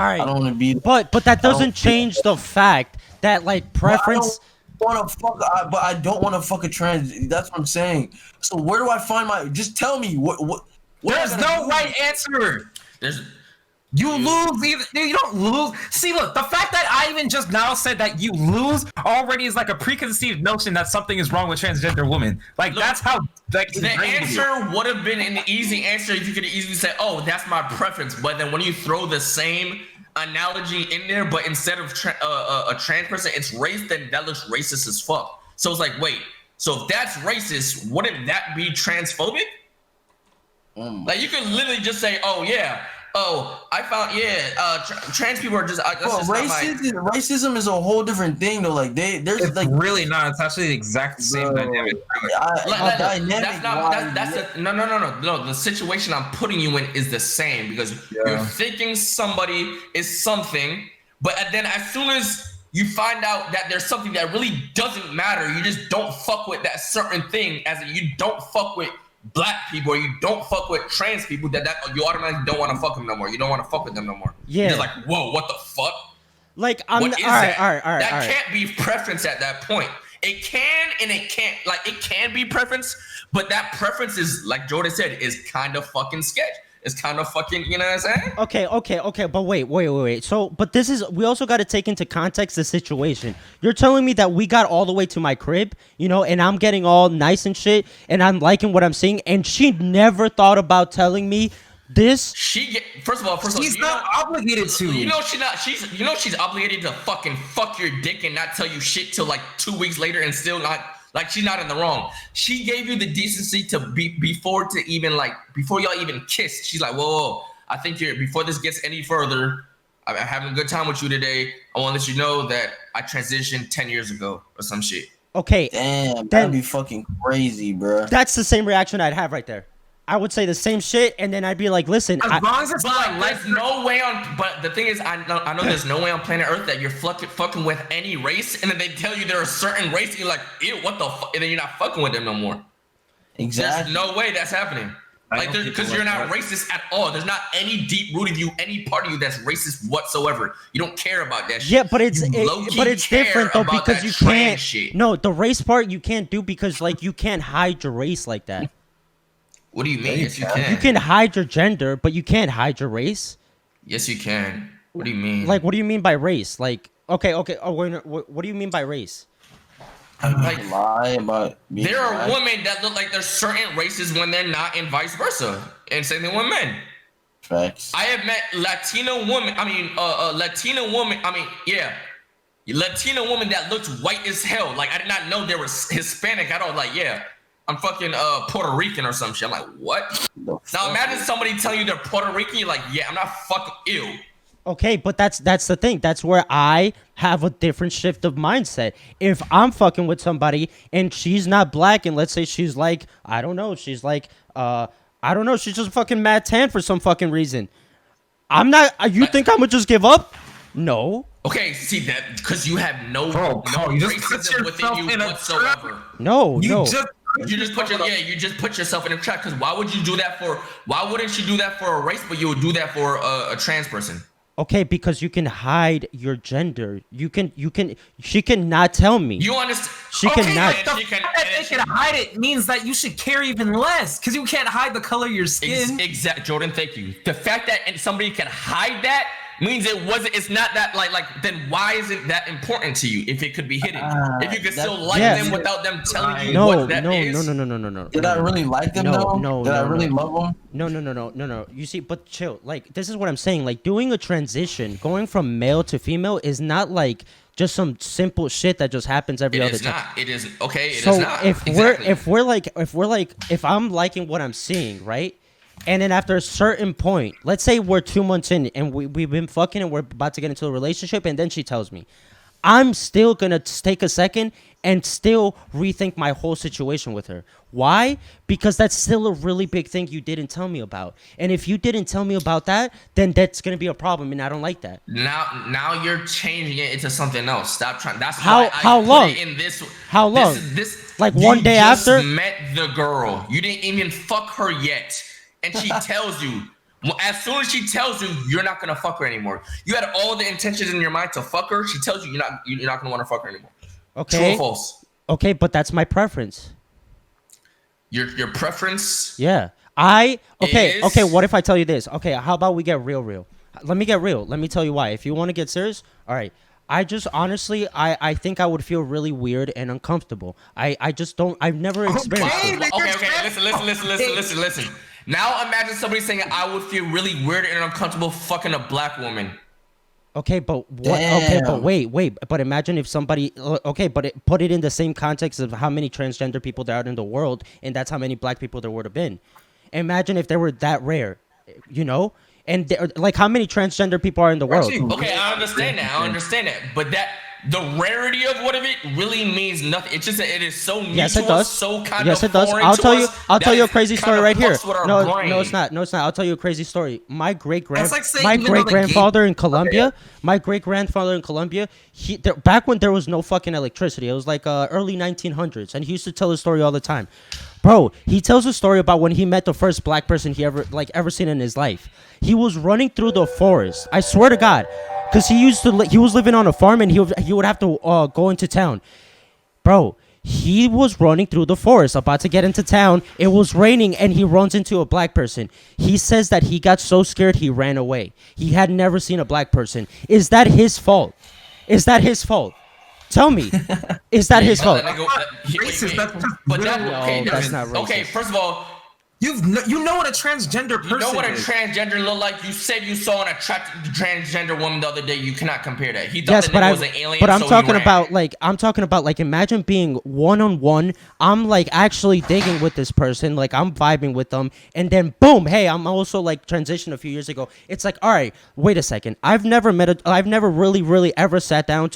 right. I don't want to be. But that doesn't change the fact that like preference. But I don't want to fuck a trans. That's what I'm saying. So where do I find my? Just tell me what There's no right answer. You lose either. You don't lose. See, look, the fact that I even just now said that you lose already is like a preconceived notion that something is wrong with transgender women. Like, look, that's how. Like, the answer would have been an easy answer if you could easily say, "Oh, that's my preference." But then when you throw the same analogy in there, but instead of a trans person, it's race, then that looks racist as fuck. So it's like, wait. So if that's racist, wouldn't that be transphobic? Like, you could literally just say, "Oh yeah." Oh, I found trans people are just. Racism is a whole different thing though. Like there's like really not. It's actually the exact same dynamic. No. The situation I'm putting you in is the same because you're thinking somebody is something, but then as soon as you find out that there's something that really doesn't matter, you just don't fuck with that certain thing. As in, you don't fuck with black people, or you don't fuck with trans people, that you automatically don't want to fuck them no more. You don't want to fuck with them no more. Yeah. You're like, whoa, what the fuck? Like, all right. That can't be preference at that point. It can and it can't. Like, it can be preference, but that preference is, like Jordan said, is kind of fucking sketch. It's kind of fucking, you know what I'm saying? Okay, but wait. So, but this is, we also got to take into context the situation. You're telling me that we got all the way to my crib, you know, and I'm getting all nice and shit, and I'm liking what I'm seeing, and she never thought about telling me this. First of all, she's not obligated to. She's obligated to fucking fuck your dick and not tell you shit till like 2 weeks later and still not, like, she's not in the wrong. She gave you the decency to before y'all even kissed. She's like, whoa, I think before this gets any further, I'm having a good time with you today. I want to let you know that I transitioned 10 years ago or some shit. Okay. Damn, that'd be fucking crazy, bro. That's the same reaction I'd have right there. I would say the same shit, and then I'd be like, listen. As long as it's but there's no way on. But the thing is, I know there's no way on planet Earth that you're fucking with any race, and then they tell you they're a certain race, and you're like, ew, what the fuck? And then you're not fucking with them no more. Exactly. There's no way that's happening. Like, because you're not racist at all. There's not any deep root of you, any part of you that's racist whatsoever. You don't care about that shit. Yeah, but it's different though, because you can't. Shit. No, the race part you can't do because like you can't hide your race like that. What do you mean? Yes, you can. You can hide your gender, but you can't hide your race. Yes, you can. What do you mean? Like, what do you mean by race? Like, okay. Oh, wait, what do you mean by race? Like, lie about being there are black. women that look like they're certain races when they're not, and vice versa. And same thing with men. Facts. I have met Latina woman that looked white as hell. Like, I did not know they were Hispanic at all. Like, yeah, I'm fucking Puerto Rican or some shit. I'm like, what? Now imagine somebody telling you they're Puerto Rican. You're like, yeah, I'm not fucking ew. Okay, but that's the thing. That's where I have a different shift of mindset. If I'm fucking with somebody and she's not black, and let's say she's like, I don't know, she's just fucking mad tan for some fucking reason. I'm not. You think I'm gonna just give up? No. Okay, see that because you have no you just put racism within you whatsoever. No. You just put yourself in a trap. Because why would you do that for? Why wouldn't you do that for a race, but you would do that for a trans person? Okay, because you can hide your gender. She cannot tell me. You understand? She cannot. They can hide it means that you should care even less because you can't hide the color of your skin. Exactly, Jordan. Thank you. The fact that somebody can hide that means it's not that like then why is it that important to you if it could be hidden? If you could still like them without them telling you what that is. No. Did I really like them though? Did I really love them? No. You see, but chill. Like, this is what I'm saying. Like, doing a transition, going from male to female is not like just some simple shit that just happens every other time. It is not. Okay, it so is not. if I'm liking what I'm seeing, right? And then after a certain point, let's say we're 2 months in and we've been fucking and we're about to get into a relationship, and then she tells me, I'm still gonna take a second and still rethink my whole situation with her. Why? Because that's still a really big thing you didn't tell me about. And if you didn't tell me about that, then that's gonna be a problem, and I don't like that. Now you're changing it into something else. Stop trying. That's how long? How long? This like one day after? You met the girl. You didn't even fuck her yet. And she tells you, as soon as she tells you, you're not gonna fuck her anymore. You had all the intentions in your mind to fuck her. She tells you you're not gonna want to fuck her anymore. Okay. True or false? Okay, but that's my preference. Your preference? Yeah. Okay. What if I tell you this? Okay, how about we get real? Let me get real. Let me tell you why. If you want to get serious, all right. I just honestly, I think I would feel really weird and uncomfortable. I just don't. I've never experienced it. Okay. Listen. Now imagine somebody saying I would feel really weird and uncomfortable fucking a black woman. Okay, but what? Damn. Okay, but wait. But imagine if somebody. Okay, but put it in the same context of how many transgender people there are in the world, and that's how many black people there would have been. Imagine if they were that rare, you know. And like, how many transgender people are in the world? Okay, I understand that. But the rarity of what of it really means nothing. It's just that it is so new yes, it to does. us, so kind yes, of it does. foreign I'll to tell us you. I'll tell that you a it crazy kind story of right here. fucks with our No, brain. it's not. I'll tell you a crazy story. My great saying grandfather in Colombia. My great grandfather in Colombia. Back when there was no fucking electricity, it was like early 1900s, and he used to tell a story all the time. Bro, he tells a story about when he met the first black person he ever seen in his life. He was running through the forest. I swear to God, because he was living on a farm, and he would have to go into town. Bro, He was running through the forest, about to get into town. It was raining, and he runs into a black person. He says that he got so scared he ran away. He had never seen a black person. Is that his fault? Is that his fault? Tell me. Is that his fault? Racist. That's not racist. Okay, first of all, you know what a transgender person is. You know what a transgender look like? You said you saw an attractive transgender woman the other day. You cannot compare that. He thought that nigga was an alien. But I'm so talking about like imagine being one-on-one. I'm like actually digging with this person, like I'm vibing with them, and then boom, hey, I'm also like transitioned a few years ago. It's like, all right, wait a second. I've never really ever sit down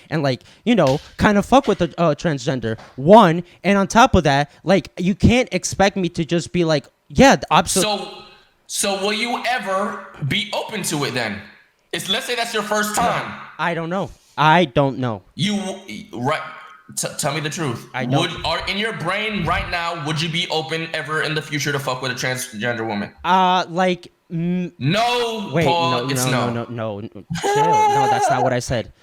and like, you know, kind of fuck with a transgender one, and on top of that, like you can't expect me to just be like, yeah, absolutely. So will you ever be open to it then? Let's say that's your first time. I don't know. You right? Tell me the truth. I don't. In your brain right now, would you be open ever in the future to fuck with a transgender woman? Like. No. Wait, Paul, no. Chill. No, that's not what I said.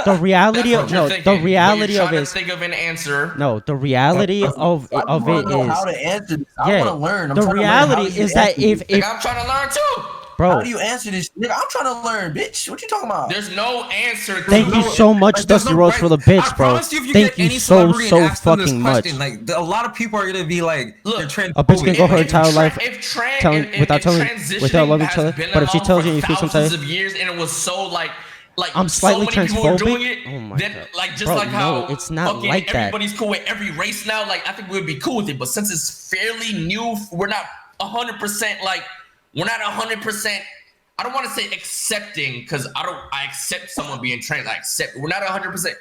The reality of is think of an answer. No, the reality of it is how to answer this. I want to learn. The reality is that if I'm trying to learn too. Bro, how do you answer this? Nigga, I'm trying to learn, bitch. What you talking about? There's no answer. Thank you so much, Dusty Rose, for the bits, bro. Thank you so fucking much. Like a lot of people are gonna be like, look, a bitch can go her entire life without loving each other. But if she tells you feel some type of years and it was so like I'm slightly so transphobic. Oh my God. Like just bro, like how it's not like that. Everybody's cool with every race now. Like I think we would be cool with it, but since it's fairly new, we're not 100% like we're not 100%. I don't want to say accepting because I accept someone being trans. I accept. We're not 100%.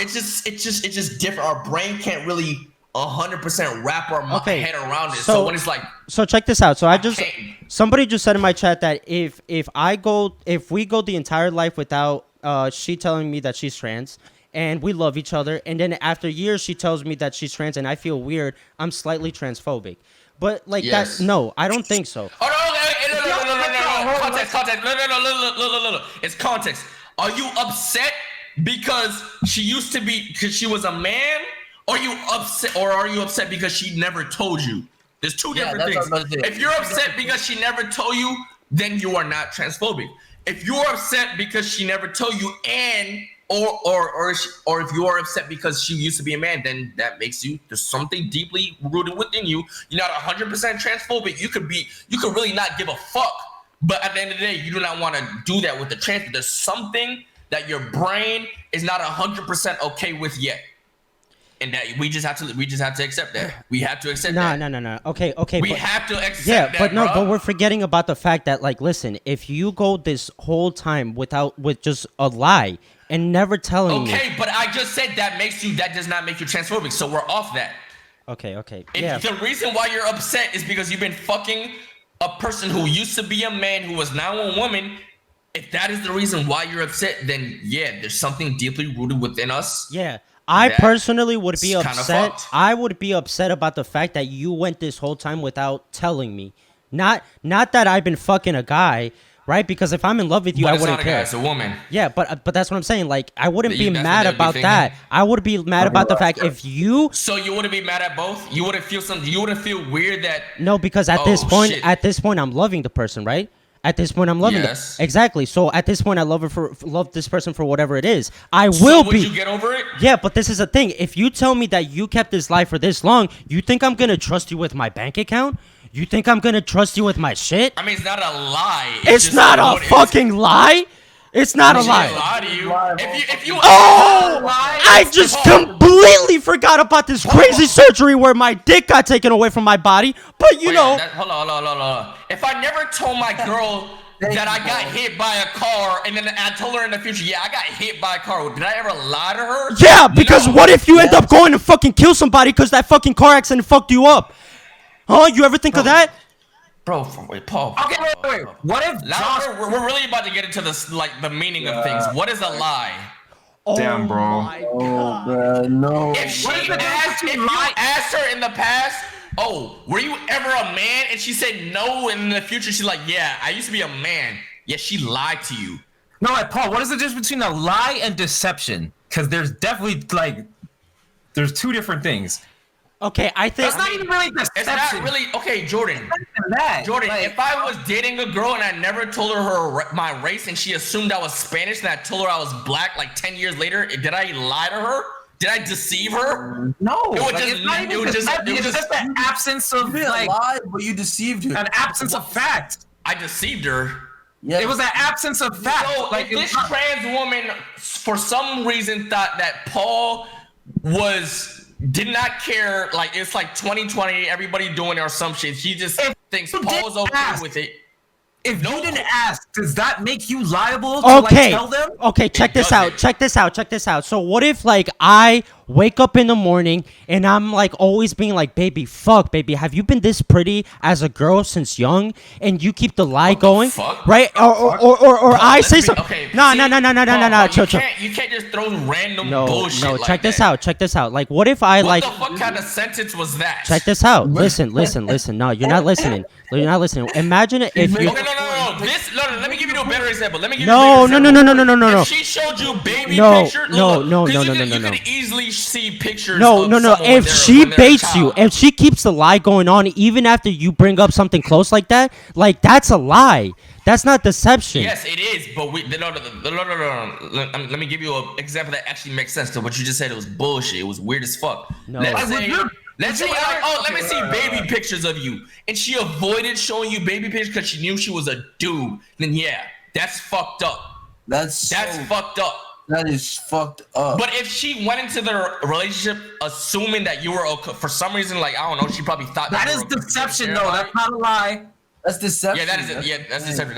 It's just different. Our brain can't really 100% wrap our head around it. So when it's like, so check this out. So somebody just said in my chat that if we go the entire life without she telling me that she's trans and we love each other, and then after years she tells me that she's trans and I feel weird, I'm slightly transphobic. But like that, no, I don't think so. Oh no, context. No. It's context. Are you upset because she was a man? Or are you upset because she never told you? There's two different things. If you're upset because she never told you, then you are not transphobic. If you're upset because she never told you, or if you are upset because she used to be a man, then that makes there's something deeply rooted within you. You're not 100% transphobic. You could really not give a fuck. But at the end of the day, you do not want to do that with the trans. There's something that your brain is not 100% okay with yet. And that we just have to accept that. We have to accept that. No. Okay. We have to accept that. Yeah, but we're forgetting about the fact that, like, listen, if you go this whole time with just a lie and never telling me. Okay, but I just said that does not make you transphobic, so we're off that. Okay. The reason why you're upset is because you've been fucking a person who used to be a man who is now a woman. If that is the reason why you're upset, then yeah, there's something deeply rooted within us. Yeah. I personally would be upset. I would be upset about the fact that you went this whole time without telling me. Not that I've been fucking a guy, right? Because if I'm in love with you, I wouldn't care. It's a woman. Yeah, but that's what I'm saying. Like, I wouldn't be mad about that. I would be mad about the fact if you. So you wouldn't be mad at both? You wouldn't feel weird that. No, because at this point, I'm loving the person, right? At this point, I'm loving them. Exactly. So at this point, I love this person for whatever it is. Would you get over it? Yeah, but this is the thing. If you tell me that you kept this lie for this long, you think I'm gonna trust you with my bank account? You think I'm gonna trust you with my shit? I mean, it's not a lie. It's not a fucking lie. It's not a lie. Lie to you. If you I just completely forgot about this crazy surgery where my dick got taken away from my body. But hold on. If I never told my girl that I got hit by a car, and then I told her in the future, yeah, I got hit by a car, did I ever lie to her? Yeah, because what if you end up going to fucking kill somebody because that fucking car accident fucked you up? Huh? You ever think of that? Bro, wait, Paul. Okay, wait. What if we're really about to get into this, like, the meaning of things. What is a lie? Damn, bro. Oh, bro, no. If you asked her in the past, were you ever a man? And she said no, and in the future she's like, yeah, I used to be a man. Yeah, she lied to you. No, Paul, what is the difference between a lie and deception? Because there's definitely, like, There's two different things. Okay, I think That's not even really It's deception. not really okay, Jordan. That. Jordan, Like, if I was dating a girl and I never told her my race and she assumed I was Spanish and I told her I was black like 10 years later, did I lie to her? Did I deceive her? no, It was like, just- it's not even it was just- deception, it was it's just- just an absence of You didn't like lie, but you deceived her. an absence of fact. I deceived her. Yeah. It was an absence of fact. So like if this trans woman, for some reason, thought that Paul did not care, like it's like 2020, everybody doing their assumptions. She just thinks you Paul's didn't okay ask- with it. if No. you didn't ask, does that make you liable to okay. like tell them? Okay, check this out. doesn't. Check this out. So what if like I wake up in the morning and I'm like always being like, baby, baby, have you been this pretty as a girl since young? And you keep the lie going, fuck? right? Or I Let's say be- something. okay, No. see, Chill, You chill. can't just throw random No, bullshit. no. like Check this that. out. Check this out. Like, what if I What like? the fuck kind of sentence was that? Check this out. Listen. No, you're not listening. You're not listening. Imagine if you. Okay, no. Let me give you a better example. Let me give No, you a no, better no, example. no, no, no, no. If she showed you baby No, pictures, no, look, no, 'cause no, you no, could- no, you no. could easily see pictures. No. of someone If when she they're a baits you, child. if she keeps the lie going on, even after you bring up something close like that, like that's a lie. That's not deception. Yes, it is, but no. Let me give you an example that actually makes sense. To what you just said, it was bullshit. It was weird as fuck. No. Let's Like, say, let me see baby pictures of you, and she avoided showing you baby pictures because she knew she was a dude. Then yeah, that's fucked up. That's Fucked up. That is fucked up. But if she went into the relationship assuming that you were okay, for some reason, like I don't know, she probably thought That you is were okay. deception, though. That's not a lie. That's deception. Yeah, that is it. Yeah, that's deception.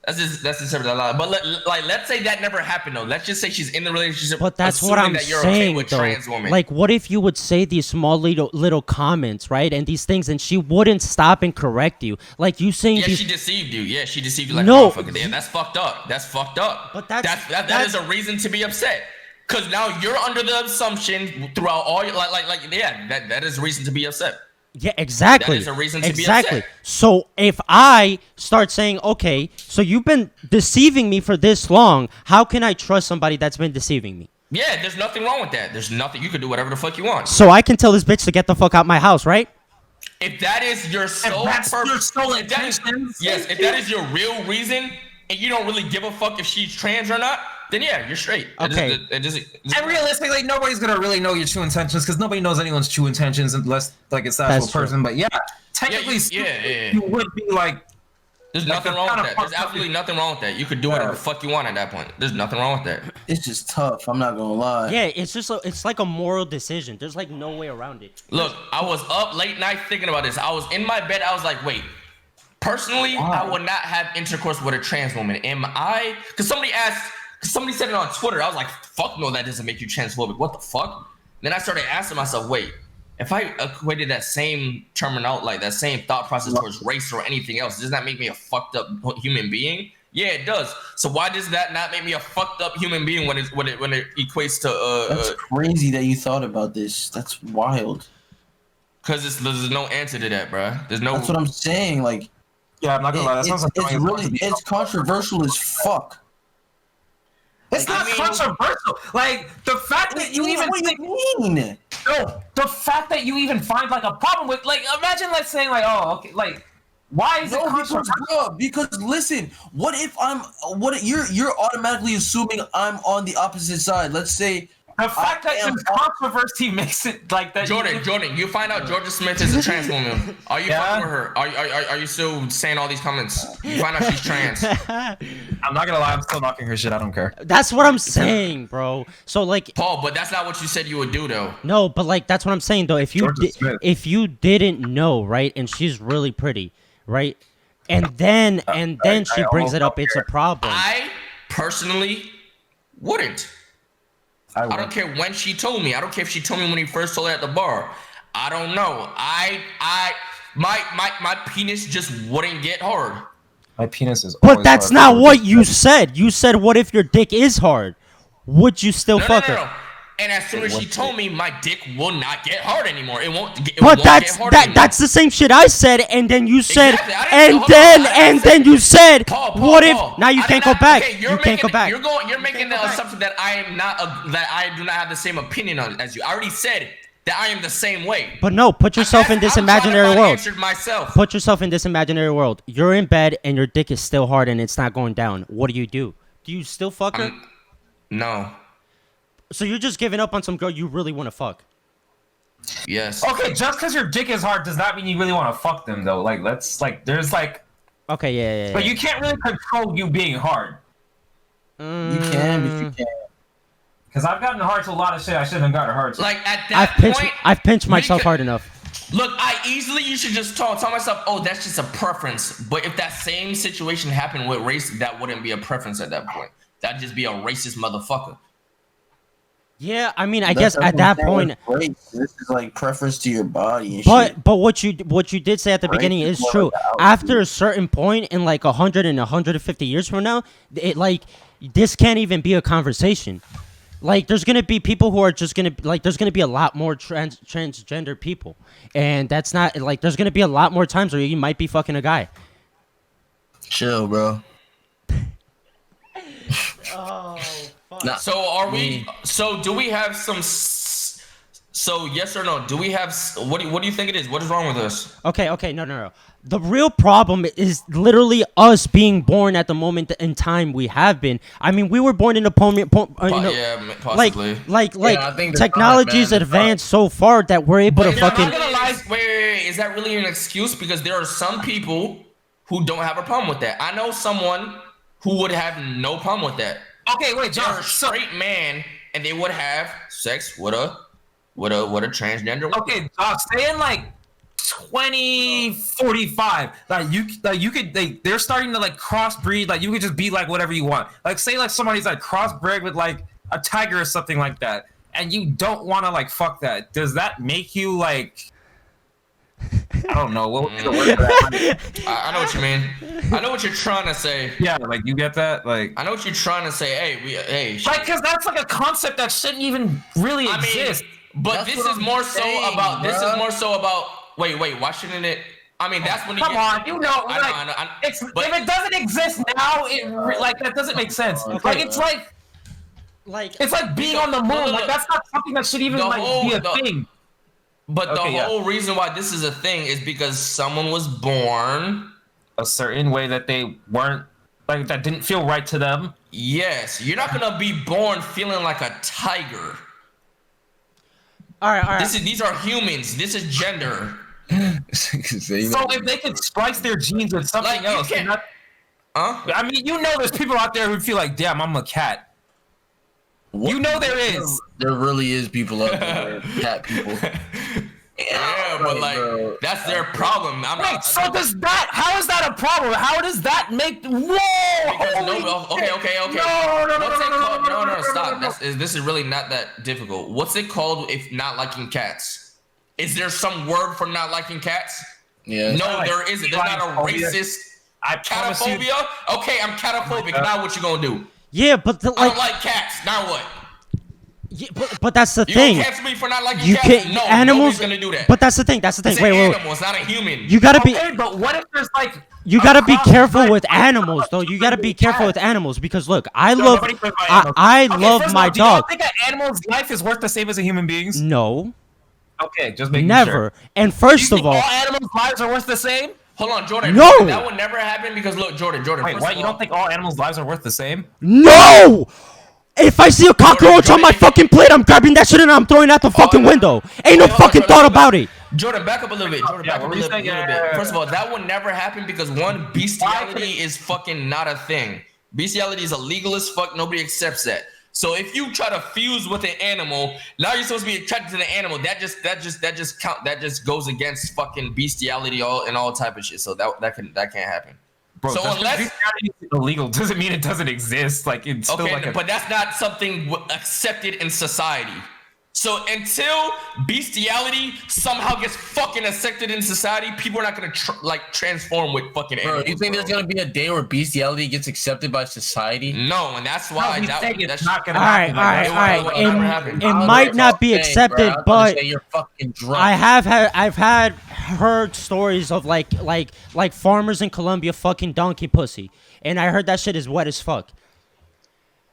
That's deception. But let's say that never happened though. Let's just say she's in the relationship. But that's what I'm assuming that you're saying, okay with though. trans women. Like, what if you would say these small little comments, right, and these things, and she wouldn't stop and correct you, like you saying yeah, these. she deceived you. Yeah, she deceived you like No. a motherfucker. Yeah, that's fucked up. That's fucked up. But that is a reason to be upset. Cause now you're under the assumption throughout all your that is reason to be upset. Yeah, exactly. That is a reason to be exactly. upset. So if I start saying, okay, so you've been deceiving me for this long, how can I trust somebody that's been deceiving me? Yeah, there's nothing wrong with that. There's nothing, you can do whatever the fuck you want. So I can tell this bitch to get the fuck out my house, right? If that is your sole that's your purpose, sole if that is- intentions, yes, if that is your real reason, and you don't really give a fuck if she's trans or not, then yeah, you're straight. Okay. And realistically, nobody's gonna really know your true intentions because nobody knows anyone's true intentions unless like it's the actual That's true. person. But yeah, technically, yeah. you would be like, There's Like, nothing they're wrong with kinda that. There's fucked up. absolutely nothing wrong with that. You could do whatever the fuck you want at that point. There's nothing wrong with that. It's just tough. I'm not gonna lie. Yeah, it's just it's like a moral decision. There's like no way around it. Look, I was up late night thinking about this. I was in my bed. I was like, wait. Personally, I would not have intercourse with a trans woman. Am I? Because somebody said it on Twitter. I was like, fuck no, that doesn't make you transphobic. What the fuck? Then I started asking myself, wait, if I equated that same terminology, like that same thought process towards race or anything else, does that make me a fucked up human being? Yeah, it does. So why does that not make me a fucked up human being when it equates to That's crazy that you thought about this. That's wild. Because there's no answer to that, bruh. There's no. That's what I'm saying. Like, yeah, I'm not gonna lie. That sounds like it's controversial as fuck. It's not controversial. Like the fact that you even what do you mean? no, the fact that you even find like a problem with like imagine let's say like oh okay like why is it controversial? Because listen, what if you're automatically assuming I'm on the opposite side? Let's say The fact that the controversy makes it like that. Jordan, you find out Georgia Smith is a trans woman. Are you fucking with her? Are you still saying all these comments? You find out she's trans. I'm not gonna lie, I'm still knocking her shit. I don't care. That's what I'm saying, bro. So like, Paul, but that's not what you said you would do, though. no, but like that's what I'm saying though. If you Georgia Smith. if you didn't know, right, and she's really pretty, right, and then she brings it up, it's a problem. I personally wouldn't. I don't care when she told me. I don't care if she told me when he first told her at the bar. I don't know. My penis just wouldn't get hard. My penis is. But that's not what you said. You said, "What if your dick is hard? Would you still fuck her?" No. And as soon as she told me, my dick will not get hard anymore. It won't. It But won't get hard anymore. that's the same shit I said, and then you said, Exactly. then you said, Paul, what if Paul, now you I can't did go not- back? okay, You can't go back. You're making the assumption that I am not that I do not have the same opinion on it as you. I already said that I am the same way. But no, put yourself in this imaginary world. Answered myself. Put yourself in this imaginary world. You're in bed and your dick is still hard and it's not going down. What do? Do you still fuck her? No. So you're just giving up on some girl you really want to fuck? Yes. Okay, just because your dick is hard does not mean you really want to fuck them though. Like, there's like. Okay, yeah. But you can't really control you being hard. You can, but you can't. Because I've gotten hard to a lot of shit I shouldn't have gotten hard to. Like at that point, I've pinched myself hard enough. Look, you should just tell myself, oh, that's just a preference. But if that same situation happened with race, that wouldn't be a preference at that point. That'd just be a racist motherfucker. Yeah, I mean, I guess at that point, this is like preference to your body and shit. but what you did say at the beginning is true. After a certain point, in like 100 and 150 years from now, it like this can't even be a conversation. Like, there's gonna be people who are just gonna like, there's gonna be a lot more transgender people, and that's not like, there's gonna be a lot more times where you might be fucking a guy. Chill, bro. Oh. Nah. So are we? So do we have some? So yes or no? Do we have? What do you think it is? What is wrong with us? Okay, no. The real problem is literally us being born at the moment in time we have been. I mean, we were born in a Yeah, possibly. Like I think technology's advanced so far that we're able to fucking. I'm not gonna lie. Wait, is that really an excuse? Because there are some people who don't have a problem with that. I know someone who would have no problem with that. Okay, wait, They're John. a straight man, and they would have sex with a transgender woman. Okay, say in like 2045, you could they're starting to like crossbreed. Like, you could just be like whatever you want. Like, say like somebody's like crossbred with like a tiger or something like that, and you don't want to like fuck that. Does that make you like? I don't know. What would be the word for that? I know what you mean. I know what you're trying to say. Yeah, like you get that. Like, I know what you're trying to say. Hey. like, because that's like a concept that shouldn't even really exist. But this is more so about. This is more so about. Wait. Why shouldn't it? I mean, that's when you Come on, you know, I know. If it doesn't exist now, like that doesn't make sense. Okay. Like, it's like being on the moon. Look. Like, that's not something that should even be a thing. But the whole reason why this is a thing is because someone was born a certain way that they weren't, like, that didn't feel right to them. Yes, you're not gonna be born feeling like a tiger. All right. These are humans. This is gender. So if they could splice their genes with something else, I mean, you know, there's people out there who feel like, damn, I'm a cat. What? You know there is. There really is people out there, cat people. Yeah, but like, bro, that's their problem. So does that? How is that a problem? How does that make? Whoa! Okay. No, stop. This is really not that difficult. What's it called if not liking cats? Is there some word for not liking cats? Yeah. No, there isn't. There's not a racist. Cataphobia? Okay, I'm cataphobic. Now what you gonna do? Yeah, but I don't like cats. Now what? Yeah, but that's the thing. You cancel me for not liking you cats? can't. No, animals. nobody's gonna do that. But that's the thing. Wait. Animal. It's not a human. You gotta be. Okay, but what if there's like? You gotta be careful with animals, though. You gotta be careful with animals because look, I love my dog. Do you think an animal's life is worth the same as a human being's? No. Okay, just making Never. sure. And first of all, all animals' lives are worth the same? Hold on, Jordan. No. That would never happen because look, Jordan. Wait, what? You don't think all animals' lives are worth the same? No! If I see a cockroach on my fucking plate, I'm grabbing that shit and I'm throwing it out the fucking window. Ain't no fucking thought about it. Jordan, back up a little bit. First of all, that would never happen because one, bestiality is fucking not a thing. Bestiality is illegal as fuck. Nobody accepts that. So if you try to fuse with an animal, now you're supposed to be attracted to the animal. That just goes against fucking bestiality and all type of shit. So that can't happen. Bro, so unless bestiality is illegal doesn't mean it doesn't exist. Like, it's still okay, like but that's not something accepted in society. So until bestiality somehow gets fucking accepted in society, people are not gonna transform with fucking animals. Bro, you think there's gonna be a day where bestiality gets accepted by society? No, and that's why it's not gonna All right, happen. all right. never happen. It might not be accepted, but you're fucking drunk. I've heard stories of like farmers in Colombia fucking donkey pussy, and I heard that shit is wet as fuck.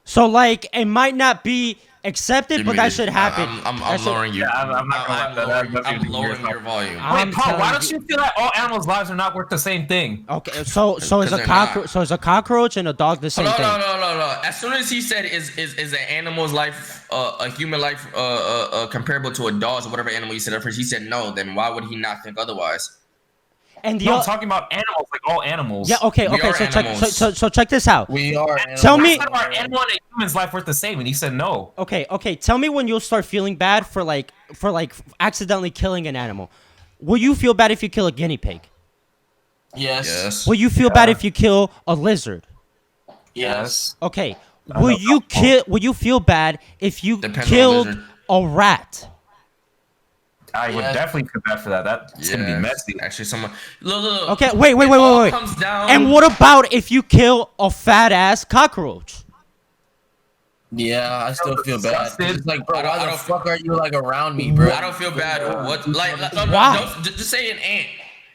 So like it might not be accepted, but that should happen. I'm lowering you. Yeah, I'm not gonna I'm lowering your volume. Wait, Paul, why don't you feel that all animals' lives are not worth the same thing? Okay, so is a cockroach and a dog the same thing? No. As soon as he said is an animal's life, a human life, comparable to a dog's or whatever animal he said at first, he said no. Then why would he not think otherwise? And I'm talking about animals, like all animals. Yeah. Okay. So check this out. We are. Animals. Tell me. Are animal and a human's life worth the same? And he said no. Okay. Tell me when you'll start feeling bad for accidentally killing an animal. Will you feel bad if you kill a guinea pig? Yes. Will you feel bad if you kill a lizard? Yes. Okay. Will you feel bad if you killed a rat? I would definitely feel bad for that. That's gonna be messy. Actually, someone. Look. Okay. Wait. Comes down. And what about if you kill a fat ass cockroach? Yeah, I still feel bad. It's like, bro, why the fuck are you like around me, bro? bro? I don't feel bad. What? Why? Just say an ant.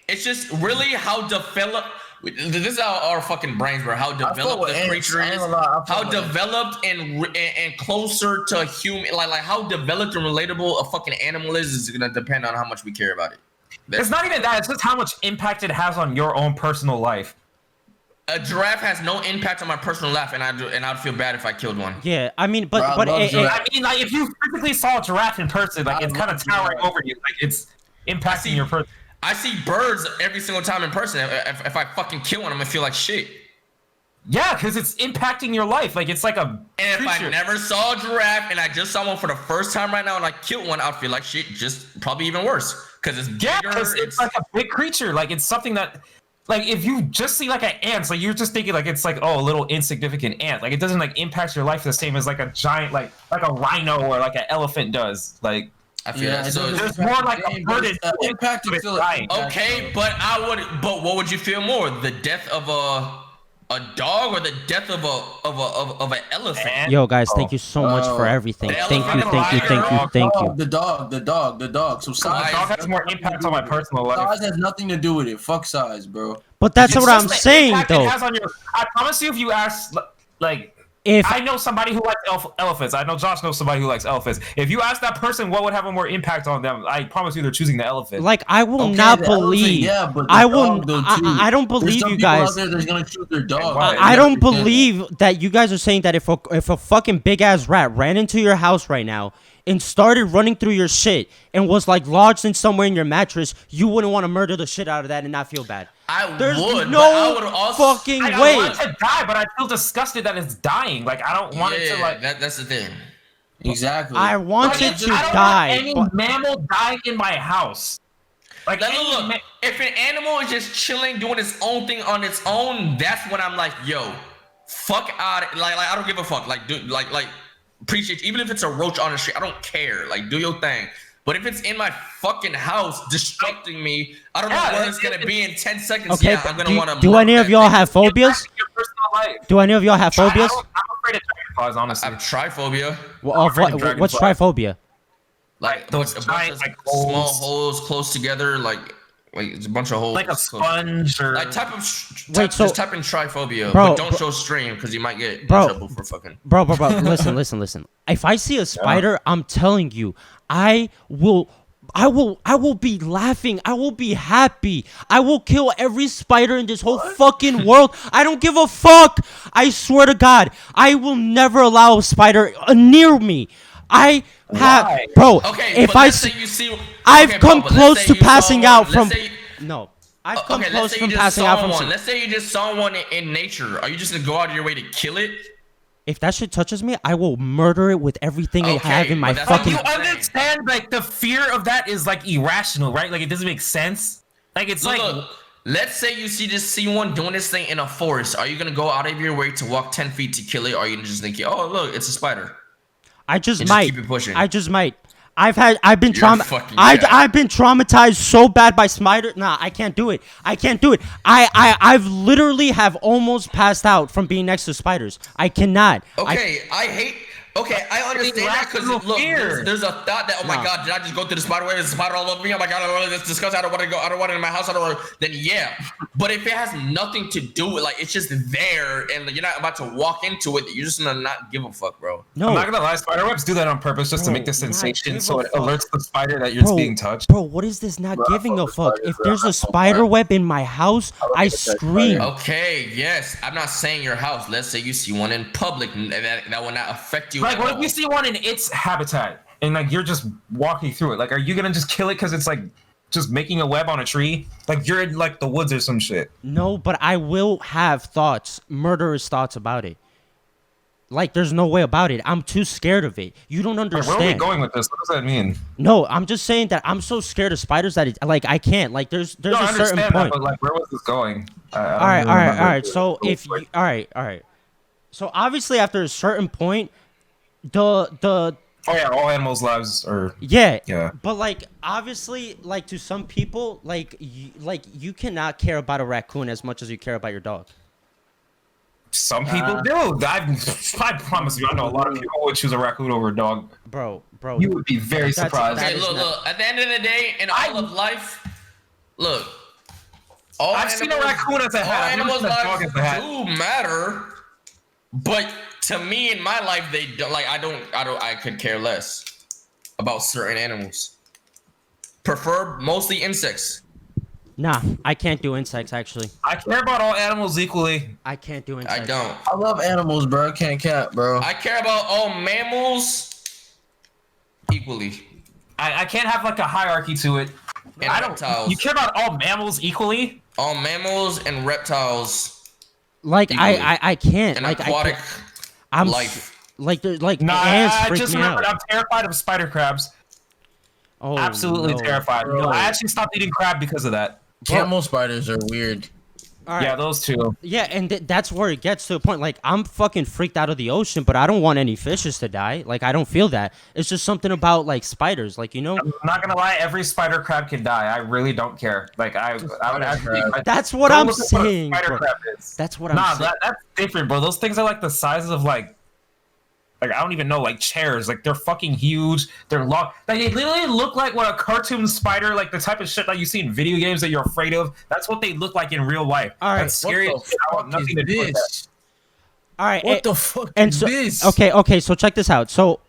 It's just really how developed. This is how our fucking brains were. How developed the creature is. How developed and closer to human. Like how developed and relatable a fucking animal is gonna depend on how much we care about it. It's not even that. It's just how much impact it has on your own personal life. A giraffe has no impact on my personal life, and I'd feel bad if I killed one. Yeah, I mean, but I mean, like if you physically saw a giraffe in person, like it's kind of towering over you, like it's impacting your person. I see birds every single time in person. If I fucking kill one, I'm gonna feel like shit. Yeah, because it's impacting your life. Like it's like a. And creature. if I never saw a giraffe and I just saw one for the first time right now and I killed one, I'd feel like shit. Just probably even worse because it's bigger. Yeah, it's like a big creature. Like it's something that. Like if you just see like an ant, like you're just thinking like it's like a little insignificant ant. Like it doesn't like impact your life the same as like a giant like a rhino or like an elephant does. Like I feel so there's more like a burden impact to feel dying. Okay, but what would you feel more? The death of a dog or the death of an elephant? Yo, guys, thank you so much for everything. Thank you. The dog. So size. The dog has more impact on my personal life. Size has nothing to do with it. Fuck size, bro. But that's what I'm saying, though. I promise you, if you ask, like, I know somebody who likes elephants. I know Josh knows somebody who likes elephants. If you ask that person what would have a more impact on them, I promise you they're choosing the elephant. Like I will not believe. I don't believe you guys. Out there that's gonna choose their dog. I don't believe that you guys are saying that if a fucking big ass rat ran into your house right now and started running through your shit and was like lodged in somewhere in your mattress, you wouldn't want to murder the shit out of that and not feel bad. There's no fucking way. I want it to die, but I feel disgusted that it's dying. Like I don't want it to like. That's the thing. Exactly. I want it to die. I don't want any mammal dying in my house. Like look, if an animal is just chilling, doing its own thing on its own, that's when I'm like, yo, fuck out. Like I don't give a fuck. Like dude, like appreciate. Even if it's a roach on the street, I don't care. Like do your thing. But if it's in my fucking house destructing me, I don't know where it's gonna be in 10 seconds. Okay, yeah, I'm gonna want to. Do any of y'all have phobias? Do any of y'all have phobias? I'm afraid of dragonflies, honestly. I have triphobia. What's triphobia? Like those giant, like small holes close together, like it's a bunch of holes. Like a sponge or like type in triphobia, bro, but don't show stream because you might get in trouble for fucking. Bro, listen. If I see a spider, I'm telling you, I will be laughing. I will be happy. I will kill every spider in this whole fucking world. I don't give a fuck. I swear to God, I will never allow a spider near me. I have, bro. Okay, if I say you see, I've come close to passing out from. No, I've come close from passing out from. Let's say you just saw one in nature. Are you just gonna go out of your way to kill it? If that shit touches me, I will murder it with everything I have in my fucking. You understand? Like the fear of that is like irrational, right? Like it doesn't make sense. Like it's look, let's say you see one doing this thing in a forest. Are you gonna go out of your way to walk 10 feet to kill it, or are you just thinking, oh look, it's a spider? I just might. Keep it pushing. I just might. I've been You're a fucking cat. I've been traumatized so bad by spider. Nah, I can't do it. I've literally have almost passed out from being next to spiders. I cannot. Okay, I understand that because look, there's a thought that my god, did I just go through the spider web? There's a spider all over me. Oh my god, I don't want this disgusting. I don't want to go. I don't want it in my house. I don't want. Then yeah, but if it has nothing to do with like it's just there and you're not about to walk into it, you're just gonna not give a fuck, bro. No, I'm not gonna lie. Spider webs do that on purpose just to make the sensation, so it alerts the spider that you're being touched. Bro, what is this not giving a fuck? If there's a spider web in my house, I scream. Okay, yes, I'm not saying your house. Let's say you see one in public, and that will not affect you. Like, what if you see one in its habitat and like you're just walking through it? Like, are you gonna just kill it because it's like just making a web on a tree? Like you're in like the woods or some shit. No, but I will have thoughts, murderous thoughts about it. Like, there's no way about it. I'm too scared of it. You don't understand. Where are we going with this? What does that mean? No, I'm just saying that I'm so scared of spiders that like I can't. Like, there's No, I a certain understand point. that, but like, where was this going? All right. So if you, all right. So obviously, after a certain point, the Oh yeah, all animals' lives are. yeah. But like, obviously, like to some people, like you cannot care about a raccoon as much as you care about your dog. Some people do. I promise you, I know a lot of people would choose a raccoon over a dog. Bro. You would be very That's- surprised. that Okay, is look. At the end of the day, in all of life, look. All I've seen a raccoon as a all hat. I've never animals' seen a dog lives as a hat. do matter, but to me, in my life, they don't. Like, I could care less about certain animals. Prefer mostly insects. Nah, I can't do insects. Actually, I care about all animals equally. I can't do insects. I don't. I love animals, bro. I can't cap, bro. I care about all mammals equally. I can't have like a hierarchy to it. And I don't. reptiles. You care about all mammals equally? All mammals and reptiles Like equally. I can't. and Like aquatic I'm life. like there's like Nah, ants I freak just me remembered. out. I'm terrified of spider crabs. Oh, Absolutely no. terrified. No. I actually stopped eating crab because of that. Camel spiders are weird. All right. Yeah, those two. Yeah, and that's where it gets to a point. Like, I'm fucking freaked out of the ocean, but I don't want any fishes to die. Like, I don't feel that. It's just something about like spiders. Like, you know. I'm not gonna lie, every spider crab can die. I really don't care. Like I would actually. That's what Go I'm look at what a saying, spider bro. crab is. That's what I'm Nah, saying. that's different, bro. Those things are like the sizes of like I don't even know, like chairs. Like they're fucking huge. They're long. Like they literally look like what a cartoon spider, like the type of shit that you see in video games that you're afraid of. That's what they look like in real life. All right, That's scary. What as the shit. I want fuck nothing is to do with that. this? All right. What the fuck and is so, this? Okay. So check this out. So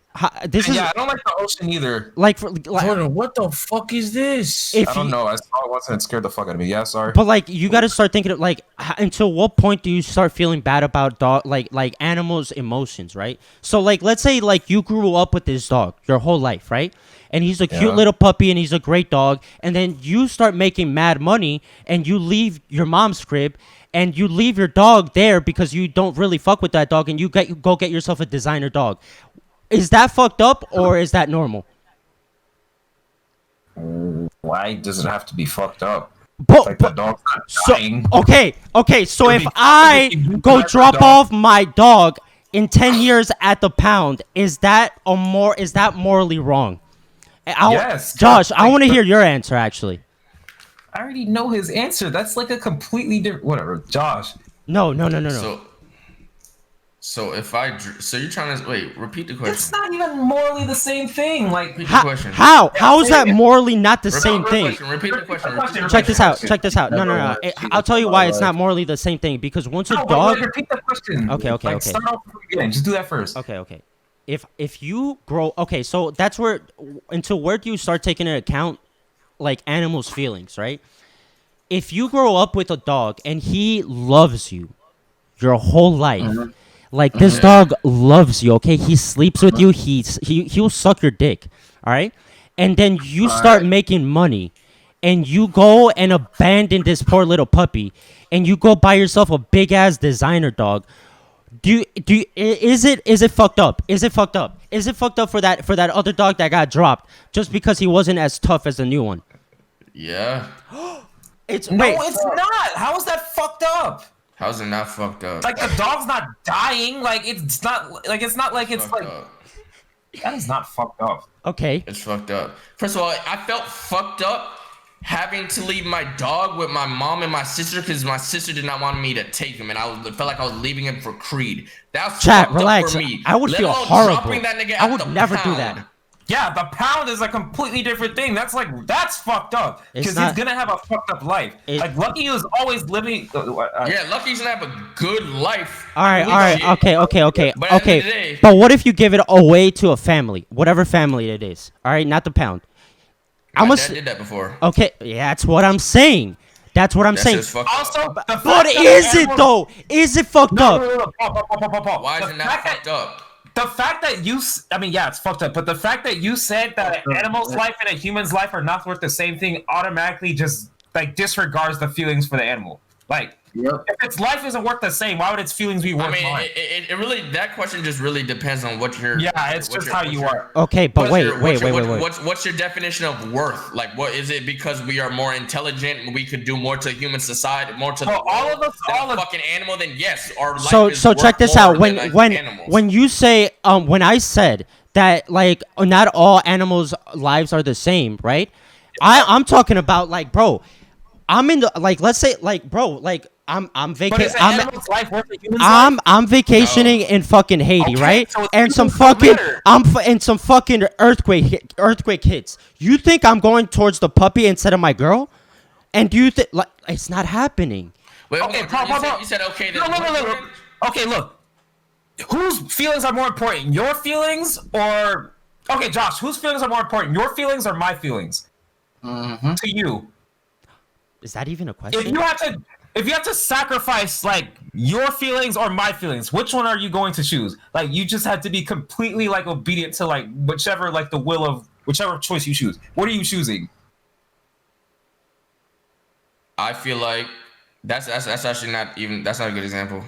this is Yeah, I don't like the ocean either. like Jordan, what the fuck is this? if I don't you, know. I saw it once and it scared the fuck out of me. Yeah, sorry. But like you got to start thinking of like until what point do you start feeling bad about dog like animals' emotions, right? So like let's say like you grew up with this dog your whole life, right? And he's a cute Yeah. little puppy and he's a great dog, and then you start making mad money and you leave your mom's crib and you leave your dog there because you don't really fuck with that dog and you go get yourself a designer dog. Is that fucked up or is that normal? Why does it have to be fucked up? But, Like the dog's not so dying. okay. So It'd if be I if you go let the drop dog- off my dog in 10 years at the pound, is that morally wrong? Yes. Josh, I Like, want to hear your answer actually. I already know his answer. That's like a completely different. Whatever, Josh. No. So if so you're trying to wait. Repeat the It's question. not even morally the same thing. Like, Repeat the question. How is that morally not the same thing? Repeat the question. Check this out. No. I'll tell you why it's not morally the same thing. Because once a no, dog. wait, repeat the question. Okay. Like, start off from the beginning. Just do that first. Okay. If you grow so that's where until where do you start taking into account like animals' feelings, right? If you grow up with a dog and he loves you your whole life, like this dog loves you, okay? He sleeps with you, he'll suck your dick, all right? And then you start making money and you go and abandon this poor little puppy and you go buy yourself a big ass designer dog. Is it fucked up? Is it fucked up? Is it fucked up for that other dog that got dropped just because he wasn't as tough as the new one? Yeah. It's No, wait. it's not. How is that fucked up? How's it not fucked up? Like the dog's not dying. Like it's not like it's Fucked like up. That is not fucked up. Okay. It's fucked up. First of all, I felt fucked up having to leave my dog with my mom and my sister because my sister did not want me to take him, and felt like I was leaving him for Creed. That's Chat, fucked relax. up for me. I would Let feel alone horrible. dropping that nigga I at would the never do pound. that. Yeah, the pound is a completely different thing. That's fucked up It's because not- he's gonna have a fucked up life. Like Lucky is always living. Yeah, Lucky's gonna have a good life. All right, Shit. okay. But at the end of the Okay. day- But what if you give it away to a family, whatever family it is? All right, not the pound. My dad did that before. Okay, yeah, that's what I'm saying. That's what I'm That saying. shit's fucked up. Also, the fact But that is it animals- though? Is it fucked No, up? no, no, no. Paul. Why The isn't that fact fucked up? The fact that I mean, yeah, it's fucked up. But the fact that you said that an animal's life and a human's life are not worth the same thing automatically just like disregards the feelings for the animal. Like, Yep. if its life isn't worth the same, why would its feelings be worth I mean, mine? it really, that question just really depends on what you're. Yeah, it's just how you are. Okay, but wait. What's your definition of worth? Like, what is it? Because we are more intelligent, we could do more to human society, more to Well, the all world of us- than all a of- fucking animal. Then yes, our life So is worth check this more out. than, like, animals. When you say when I said that like not all animals' lives are the same, right? I'm talking about like, bro, I'm in the like, let's say like, bro, like I'm But is vacationing. an animal's life worth a human's life? I'm vacationing in fucking Haiti, Okay, right? so it's And some people don't fucking matter. and some fucking earthquake hits. You think I'm going towards the puppy instead of my girl? And do you think like it's not happening? Wait, Okay, hold Paul, on, Paul. you said okay. No, no. Okay, look. Whose feelings are more important? Your feelings or okay, Josh? Whose feelings are more important? Your feelings or my feelings? To you. Is that even a If question? you have to sacrifice like your feelings or my feelings, which one are you going to choose? Like you just have to be completely like obedient to like whichever like the will of whichever choice you choose. What are you choosing? I feel like that's actually not even, that's not a good example.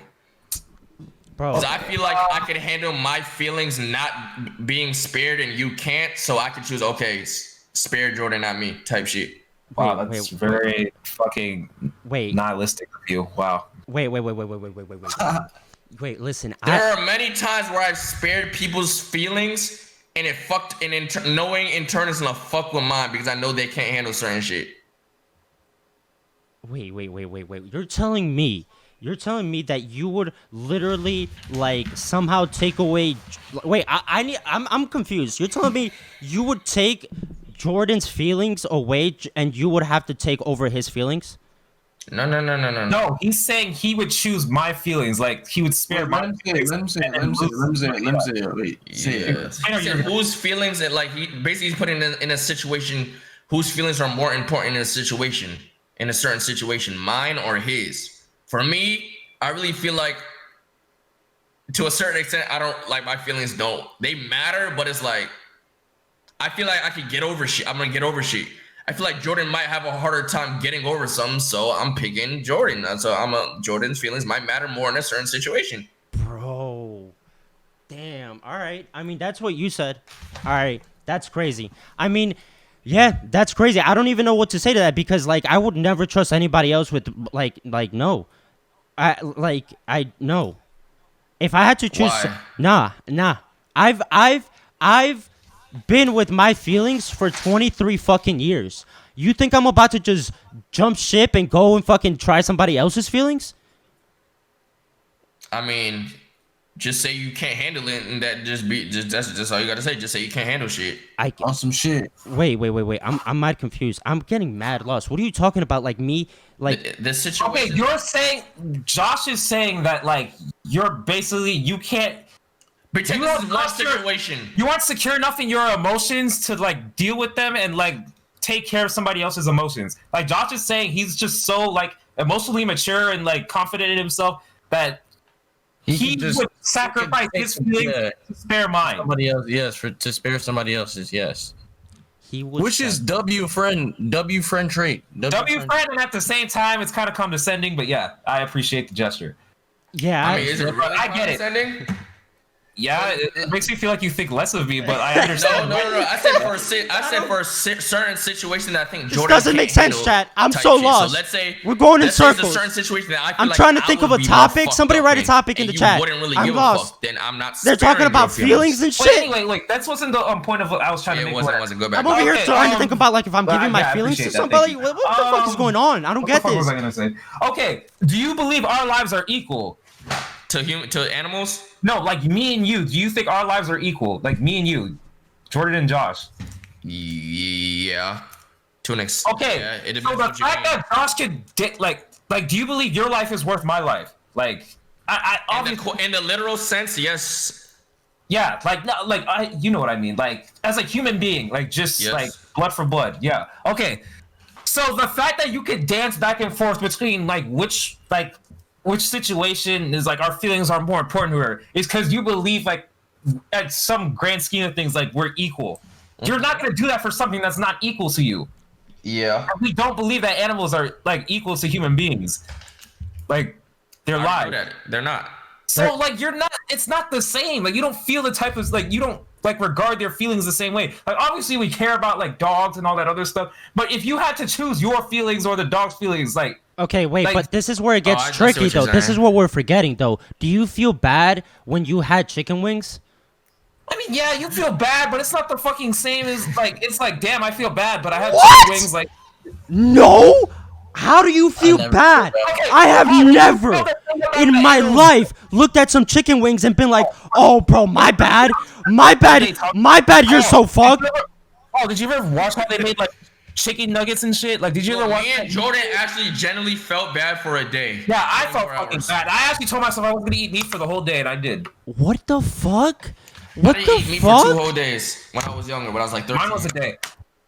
Bro, 'Cause I feel like I could handle my feelings not being spared and you can't, so I could choose, okay, spare Jordan, not me, type shit. Wow, Wait, that's wait, very fucking wait. nihilistic of you. Wow. Wait. Wait, listen. There are many times where I've spared people's feelings and it fucked, and knowing in turn it's gonna fuck with mine because I know they can't handle certain shit. Wait. You're telling me that you would literally like somehow take away. Wait, I'm confused. You're telling me you would take Jordan's feelings away and you would have to take over his feelings? No. No, he's saying he would choose my feelings. Like he would spare Let my him say it. Wait, say it. Yeah. He said whose feelings that, like, he basically he's putting in a situation whose feelings are more important in a situation, in a certain situation, mine or his. For me, I really feel like to a certain extent I don't like my feelings they matter, but it's like I feel like I could get over shit. I'm gonna get over shit. I feel like Jordan might have a harder time getting over something, so I'm picking Jordan. So Jordan's feelings might matter more in a certain situation. Bro. Damn. All right. I mean, that's what you said. All right. That's crazy. I mean, yeah, that's crazy. I don't even know what to say to that because like I would never trust anybody else with like no. I no. If I had to choose Why? nah. I've been with my feelings for 23 fucking years. You think I'm about to just jump ship and go and fucking try somebody else's feelings? I mean, just say you can't handle it, and that's just all you gotta say. Just say you can't handle shit. On some shit. Wait. I'm mad confused. I'm getting mad lost. What are you talking about? Like me? Like The situation. Okay, you're saying Josh is saying that like you're basically you can't pretend you this don't is one trust your- situation. you aren't secure enough in your emotions to like deal with them and like take care of somebody else's emotions. Like Josh is saying he's just so like emotionally mature and like confident in himself that he would sacrifice his feelings to spare mine. Somebody else, yes, to spare somebody else's, yes. he was. Which is W friend trait. W friend, and at the same time, it's kind of condescending, but yeah, I appreciate the gesture. Yeah. I mean, is it really I get it. condescending? Yeah, it makes me feel like you think less of me, but I understand. No. I said for a certain situation that I think This Jordan doesn't make can't sense, handle chat. I'm type so shit. lost. So let's say We're going in let's say it's circles. a certain situation that I feel I'm like trying to I think would of a be more topic. fucked Somebody up write a topic in and the you chat. wouldn't really I'm give a lost. fuck. Then I'm not. They're talking sparing your about feelings and But shit. anyway, like that wasn't the point of what I was trying to It make. wasn't. Go back. I'm over here Okay, trying to think about like if I'm giving my I feelings to appreciate that. somebody. Thank you. What the fuck is going on? I don't What get the fuck was this. I gonna say? Okay, do you believe our lives are equal? To animals. No, like me and you. Do you think our lives are equal? Like me and you, Jordan and Josh. Yeah. To an extent. Okay, Yeah, it so depends the what you fact mean. that Josh can like, do you believe your life is worth my life? Like, I obviously, In the literal sense, yes. yeah, like, no, like, you know what I mean? Like, as a human being, like, just Yes. like blood for blood. Yeah. Okay. So the fact that you could dance back and forth between which situation is like our feelings are more important to her is because you believe like at some grand scheme of things like we're equal. You're not gonna do that for something that's not equal to you. Yeah. We don't believe that animals are like equal to human beings. Like they're I live. know that. They're not. So like you're not. It's not the same. Like you don't feel the type of like you don't like regard their feelings the same way. Like obviously we care about like dogs and all that other stuff. But if you had to choose your feelings or the dog's feelings, like Okay, wait, Like- but this is where it gets I see tricky what you're though. This saying. is what we're forgetting though. Do you feel bad when you had chicken wings? I mean, yeah, you feel bad, but it's not the fucking same as like it's like damn, I feel bad, but I have What? chicken wings. Like No. How do you feel never bad? feel bad. I have Okay, never you feel the thing about in the my animals. life looked at some chicken wings and been like, "Oh, bro, my bad, my bad, you're so fucked." Did you ever watch how they made like chicken nuggets and shit? Like, did you ever Well, watch? me and Jordan actually genuinely felt bad for a day. Yeah, I felt 24 fucking hours. bad. I actually told myself I was gonna eat meat for the whole day, and I did. What the fuck? What I the didn't eat meat for 2 fuck? whole days when I was younger, when I was like 13. Mine was a day.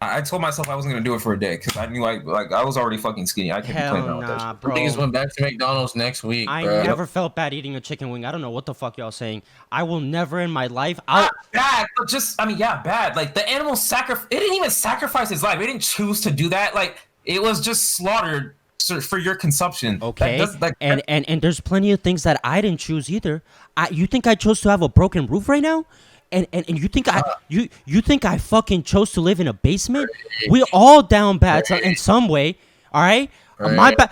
I told myself I wasn't gonna do it for a day because I knew like I was already fucking skinny. I can't be playing Hell around with that nah, shit. bro. Niggas went back to McDonald's next week, I bro. never felt bad eating a chicken wing. I don't know what the fuck y'all saying. I will never in my life. I'll Not bad, but just I mean, yeah, bad. Like the animal it didn't even sacrifice his life. It didn't choose to do that. Like it was just slaughtered for your consumption. Okay, That does- like, and there's plenty of things that I didn't choose either. You think I chose to have a broken roof right now? And you think you think I fucking chose to live in a basement? We're all down bad in some way. All right. My bad.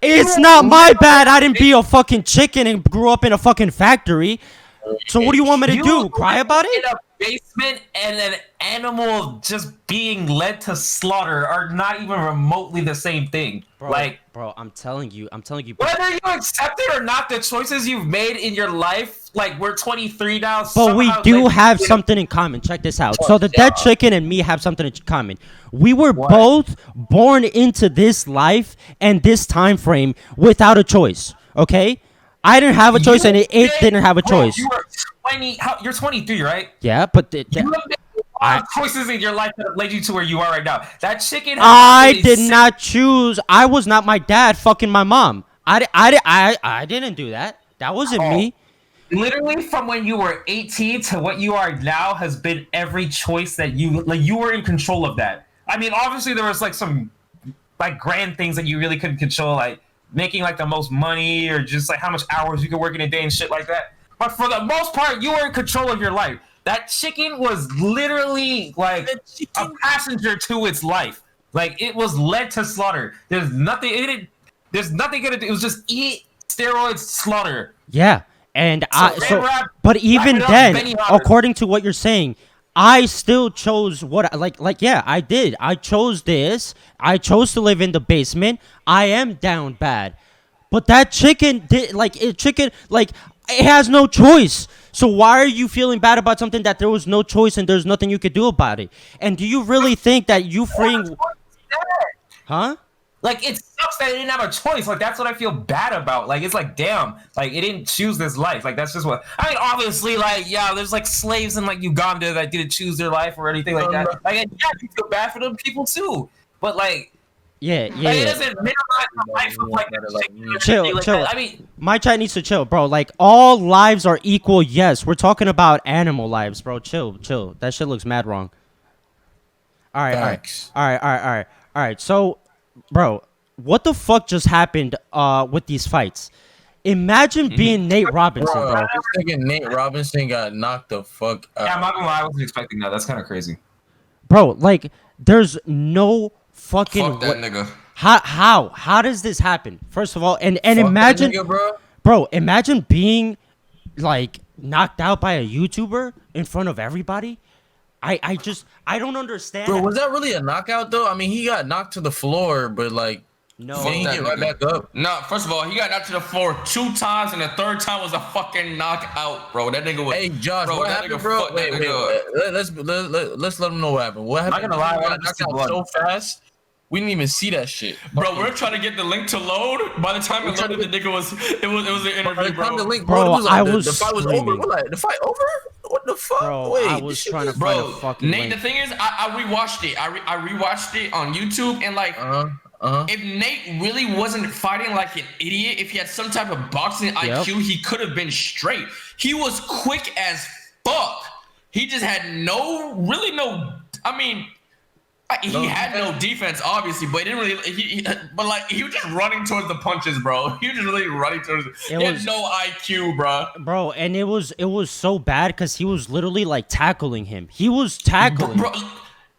It's not my bad. I didn't be a fucking chicken and grew up in a fucking factory. So what do you want me to do? Cry about in it? a basement and an animal just being led to slaughter are not even remotely the same thing. Bro, I'm telling you. Whether you accept it or not, the choices you've made in your life, like we're 23 now. But we somehow, do like, have you know, something in common. Check this out. So the dead chicken and me have something in common. We were both born into this life and this time frame without a choice. Okay? I didn't have a choice and it didn't have a Bro, choice. You were 20. You're 23, right? Yeah, but You have made a lot of choices in your life that have led you to where you are right now. That chicken. I has did been not choose. I was not my dad fucking my mom. I didn't do that. That wasn't me. Literally from when you were 18 to what you are now has been every choice that you were in control of that. I mean, obviously there was like some like grand things that you really couldn't control, like making like the most money or just like how much hours you could work in a day and shit like that. But for the most part, you were in control of your life. That chicken was literally like a passenger to its life. Like it was led to slaughter. There's nothing in it. There's nothing gonna do. It was just eat steroids, slaughter. Yeah. And but even wrap it up, then, Benny Hunters. according to what you're saying, I still chose what yeah, I did. I chose this. I chose to live in the basement. I am down bad. But that chicken it has no choice. So why are you feeling bad about something that there was no choice and there's nothing you could do about it? And do you really think that you freeing Huh? Like it sucks that it didn't have a choice. Like that's what I feel bad about. Like it's like damn, like it didn't choose this life. Like that's just what I mean. Obviously, like yeah, there's like slaves in like Uganda that didn't choose their life or anything like that. Like yeah, you feel bad for them people too. But like Yeah. like, it doesn't minimize the life of like Chill. that. I mean, My chat needs to chill, bro. Like all lives are equal. Yes, we're talking about animal lives, bro. Chill. That shit looks mad wrong. All right. So, bro, what the fuck just happened with these fights? imagine being Nate Robinson, bro. This nigga Nate Robinson got knocked the fuck out. Yeah, I'm not gonna lie, I wasn't expecting that. That's kind of crazy. Bro, like, there's no fucking Fuck that nigga. How does this happen? First of all, and Fuck that imagine, nigga, bro, imagine being like knocked out by a YouTuber in front of everybody. I don't understand. Bro, was that really a knockout though? I mean, he got knocked to the floor, but like, No. he didn't get right back up. No, first of all, he got knocked to the floor 2 times, and the third time was a fucking knockout, bro. That nigga was. Hey, Josh, bro, what that happened, nigga bro? fucked that Wait, nigga up. let's let him know what happened. What happened? Not gonna lie, He I got just knocked see out blood. so fast. We didn't even see that shit. Bro, we're trying to get the link to load. By the time it loaded, the nigga was it was an interview, By the time the bro. link, Bro, it was like, I the was fight was over. screaming. We're like, the fight over? What the fuck? Bro, Wait, I this was shit trying to was- find a Bro, fucking Nate, link. the thing is, I rewatched it. I rewatched it on YouTube, and like, if Nate really wasn't fighting like an idiot, if he had some type of boxing IQ, he could have been straight. He was quick as fuck. He just had no. I mean, he had no defense, obviously, but he didn't really. But like, he was just running towards the punches, bro. He was just really running towards. He had no IQ, bro. Bro, and it was so bad because he was literally like tackling him. He was tackling. Bro,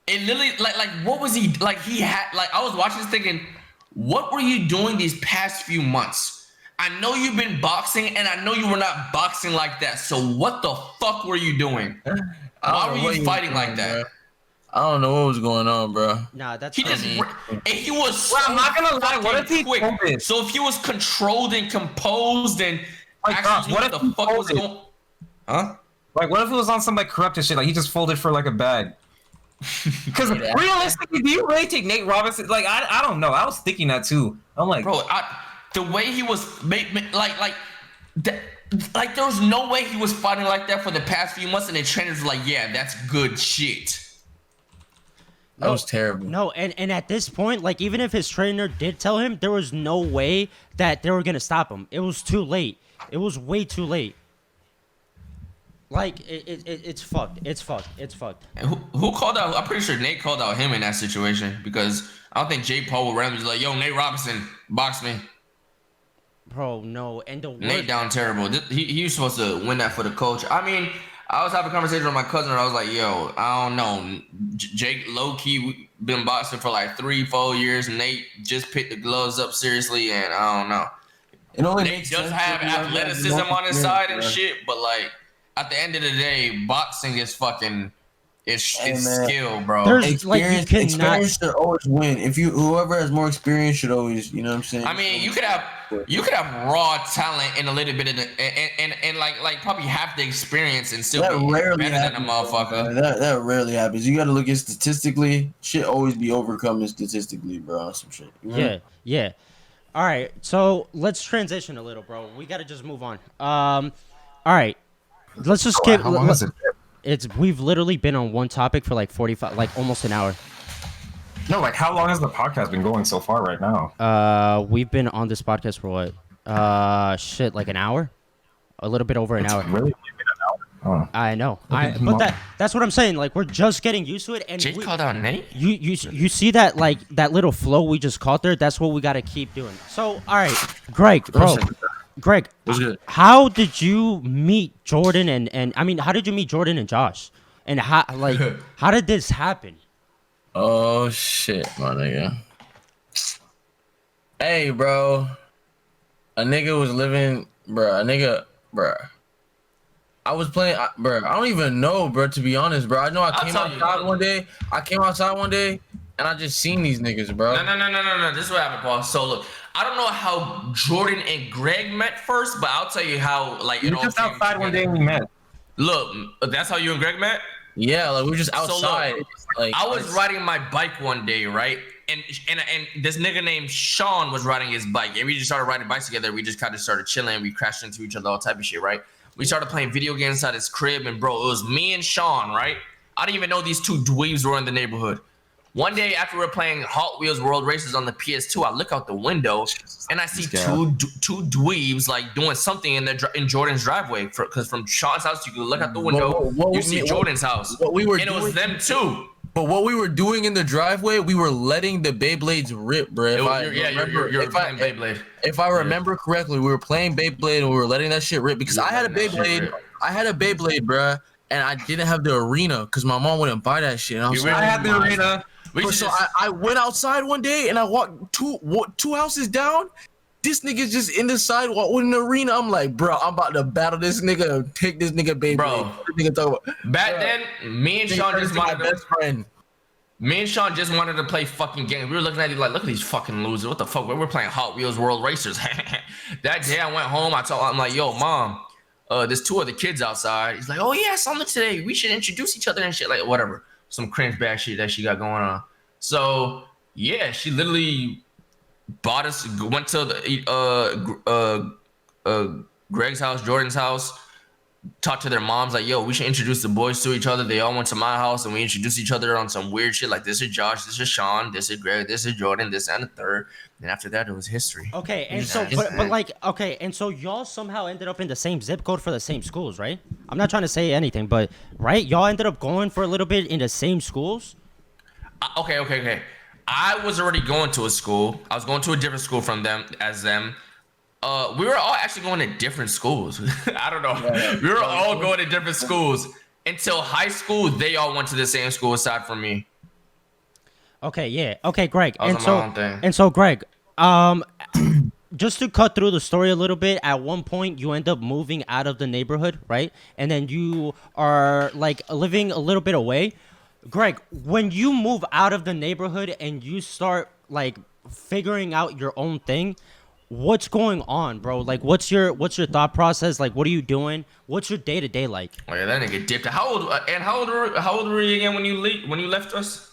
it literally like what was he like? He had like I was watching this thinking, what were you doing these past few months? I know you've been boxing, and I know you were not boxing like that. So what the fuck were you doing? Why were you fighting like that? Bro. I don't know what was going on, bro. Nah, that's He just and he was. So I'm not gonna lie. What if he quick? folded? So if he was controlled and composed and Like, actually what what if the he fuck was folded? going? Huh? Like, what if it was on some like corrupted shit? Like, he just folded for like a bag. Because realistically, do you really take Nate Robinson? Like, I don't know. I was thinking that too. I'm like, Bro, the way he was like there was no way he was fighting like that for the past few months, and the trainers were like, yeah, that's good shit. That was terrible. No, and at this point, like, even if his trainer did tell him, there was no way that they were gonna stop him. It was too late. It was way too late. Like, it's fucked. It's fucked. It's fucked. And who called out? I'm pretty sure Nate called out him in that situation, because I don't think Jake Paul would randomly be like, yo, Nate Robinson, box me. Bro, no. And the Nate worst, down terrible. He was supposed to win that for the coach. I mean, I was having a conversation with my cousin, and I was like, yo, I don't know. Jake low-key been boxing for like 3-4 years. Nate just picked the gloves up seriously, and I don't know. It only Nate makes does sense have if you have athleticism that on his experience, side and bro. shit, but like at the end of the day, boxing is fucking it's Hey, man. skill, bro. There's like you Experience, cannot. experience should always win. If whoever has more experience should always, you know what I'm saying? I mean, you could have raw talent and a little bit of the and like probably half the experience and still that be rarely better happens. than a motherfucker. That rarely happens. You got to look at statistically. Shit always be overcoming statistically, bro. Some shit. You know? Yeah. All right, so let's transition a little, bro. We gotta just move on. All right, let's just skip. how long is it? We've literally been on one topic for like 45, like almost an hour. No, like, how long has the podcast been going so far right now? We've been on this podcast for what? Like an hour, a little bit over an hour. Really? Oh. I know. Okay, But that's what I'm saying. Like, we're just getting used to it, and Jake called out Nate? You see that, like, that little flow we just caught there? That's what we got to keep doing. So, all right, Greg, bro. Greg, What's good? how did you meet Jordan and I mean, how did you meet Jordan and Josh? And how did this happen? Oh shit, my nigga. Hey, bro. A nigga was living, bruh. I was playing, bruh. I don't even know, bro. To be honest, bro. I know I I'll came tell you. outside one day. And I just seen these niggas, bro. No. This is what happened, Paul. So look, I don't know how Jordan and Greg met first, but I'll tell you how. Like, You were just outside one day and we met. Look, that's how you and Greg met. Yeah, like we were just So, look, outside. Like I was riding my bike one day, right? And this nigga named Sean was riding his bike, and we just started riding bikes together. We just kind of started chilling. We crashed into each other, all type of shit, right? We started playing video games inside his crib, and bro, it was me and Sean, right? I didn't even know these two dweebs were in the neighborhood. One day after we were playing Hot Wheels World Races on the PS2, I look out the window and I see two dweebs like doing something in Jordan's driveway. Because from Sean's house, you can look out the window, you see Jordan's house. What we were and it was them too. But what we were doing in the driveway, we were letting the Beyblades rip, bro. You're playing Beyblade. If I remember correctly, we were playing Beyblade and we were letting that shit rip because I had a Beyblade. I had a Beyblade, bruh, and I didn't have the arena because my mom wouldn't buy that shit. And I had the arena. I went outside one day and I walked two houses down. This nigga's just in the sidewalk with an arena. I'm like, bro, I'm about to battle this nigga and take this nigga Beyblade. Bro, nigga talk about, back then, me and Sean just wanted best friend. Me and Sean just wanted to play fucking games. We were looking at it like, look at these fucking losers. What the fuck? We're playing Hot Wheels World Racers. That day I went home. I'm like, yo, mom, there's two other kids outside. He's like, oh yeah, something today. We should introduce each other and shit. Like whatever. Some cringe bag shit that she got going on. So yeah, she literally went to the Greg's house, Jordan's house, talked to their moms like, yo, we should introduce the boys to each other. They all went to my house and we introduced each other on some weird shit like, this is Josh, this is Sean, this is Greg, this is Jordan, this and the third. And after that, it was history. Okay, and so but like, okay, and so y'all somehow ended up in the same zip code for the same schools, right? I'm not trying to say anything, but right, y'all ended up going for a little bit in the same schools. Okay. I was already going to a school. I was going to a different school from them. We were all actually going to different schools. I don't know. Yeah. We were all going to different schools until high school. They all went to the same school aside from me. Okay, yeah. Okay, Greg. And so Greg, just to cut through the story a little bit, at one point you end up moving out of the neighborhood, right? And then you are like living a little bit away. Greg, when you move out of the neighborhood and you start like figuring out your own thing, what's going on, bro? Like, what's your thought process? Like, what are you doing? What's your day to day like? Oh yeah, that nigga dipped. How old were you again when you left us?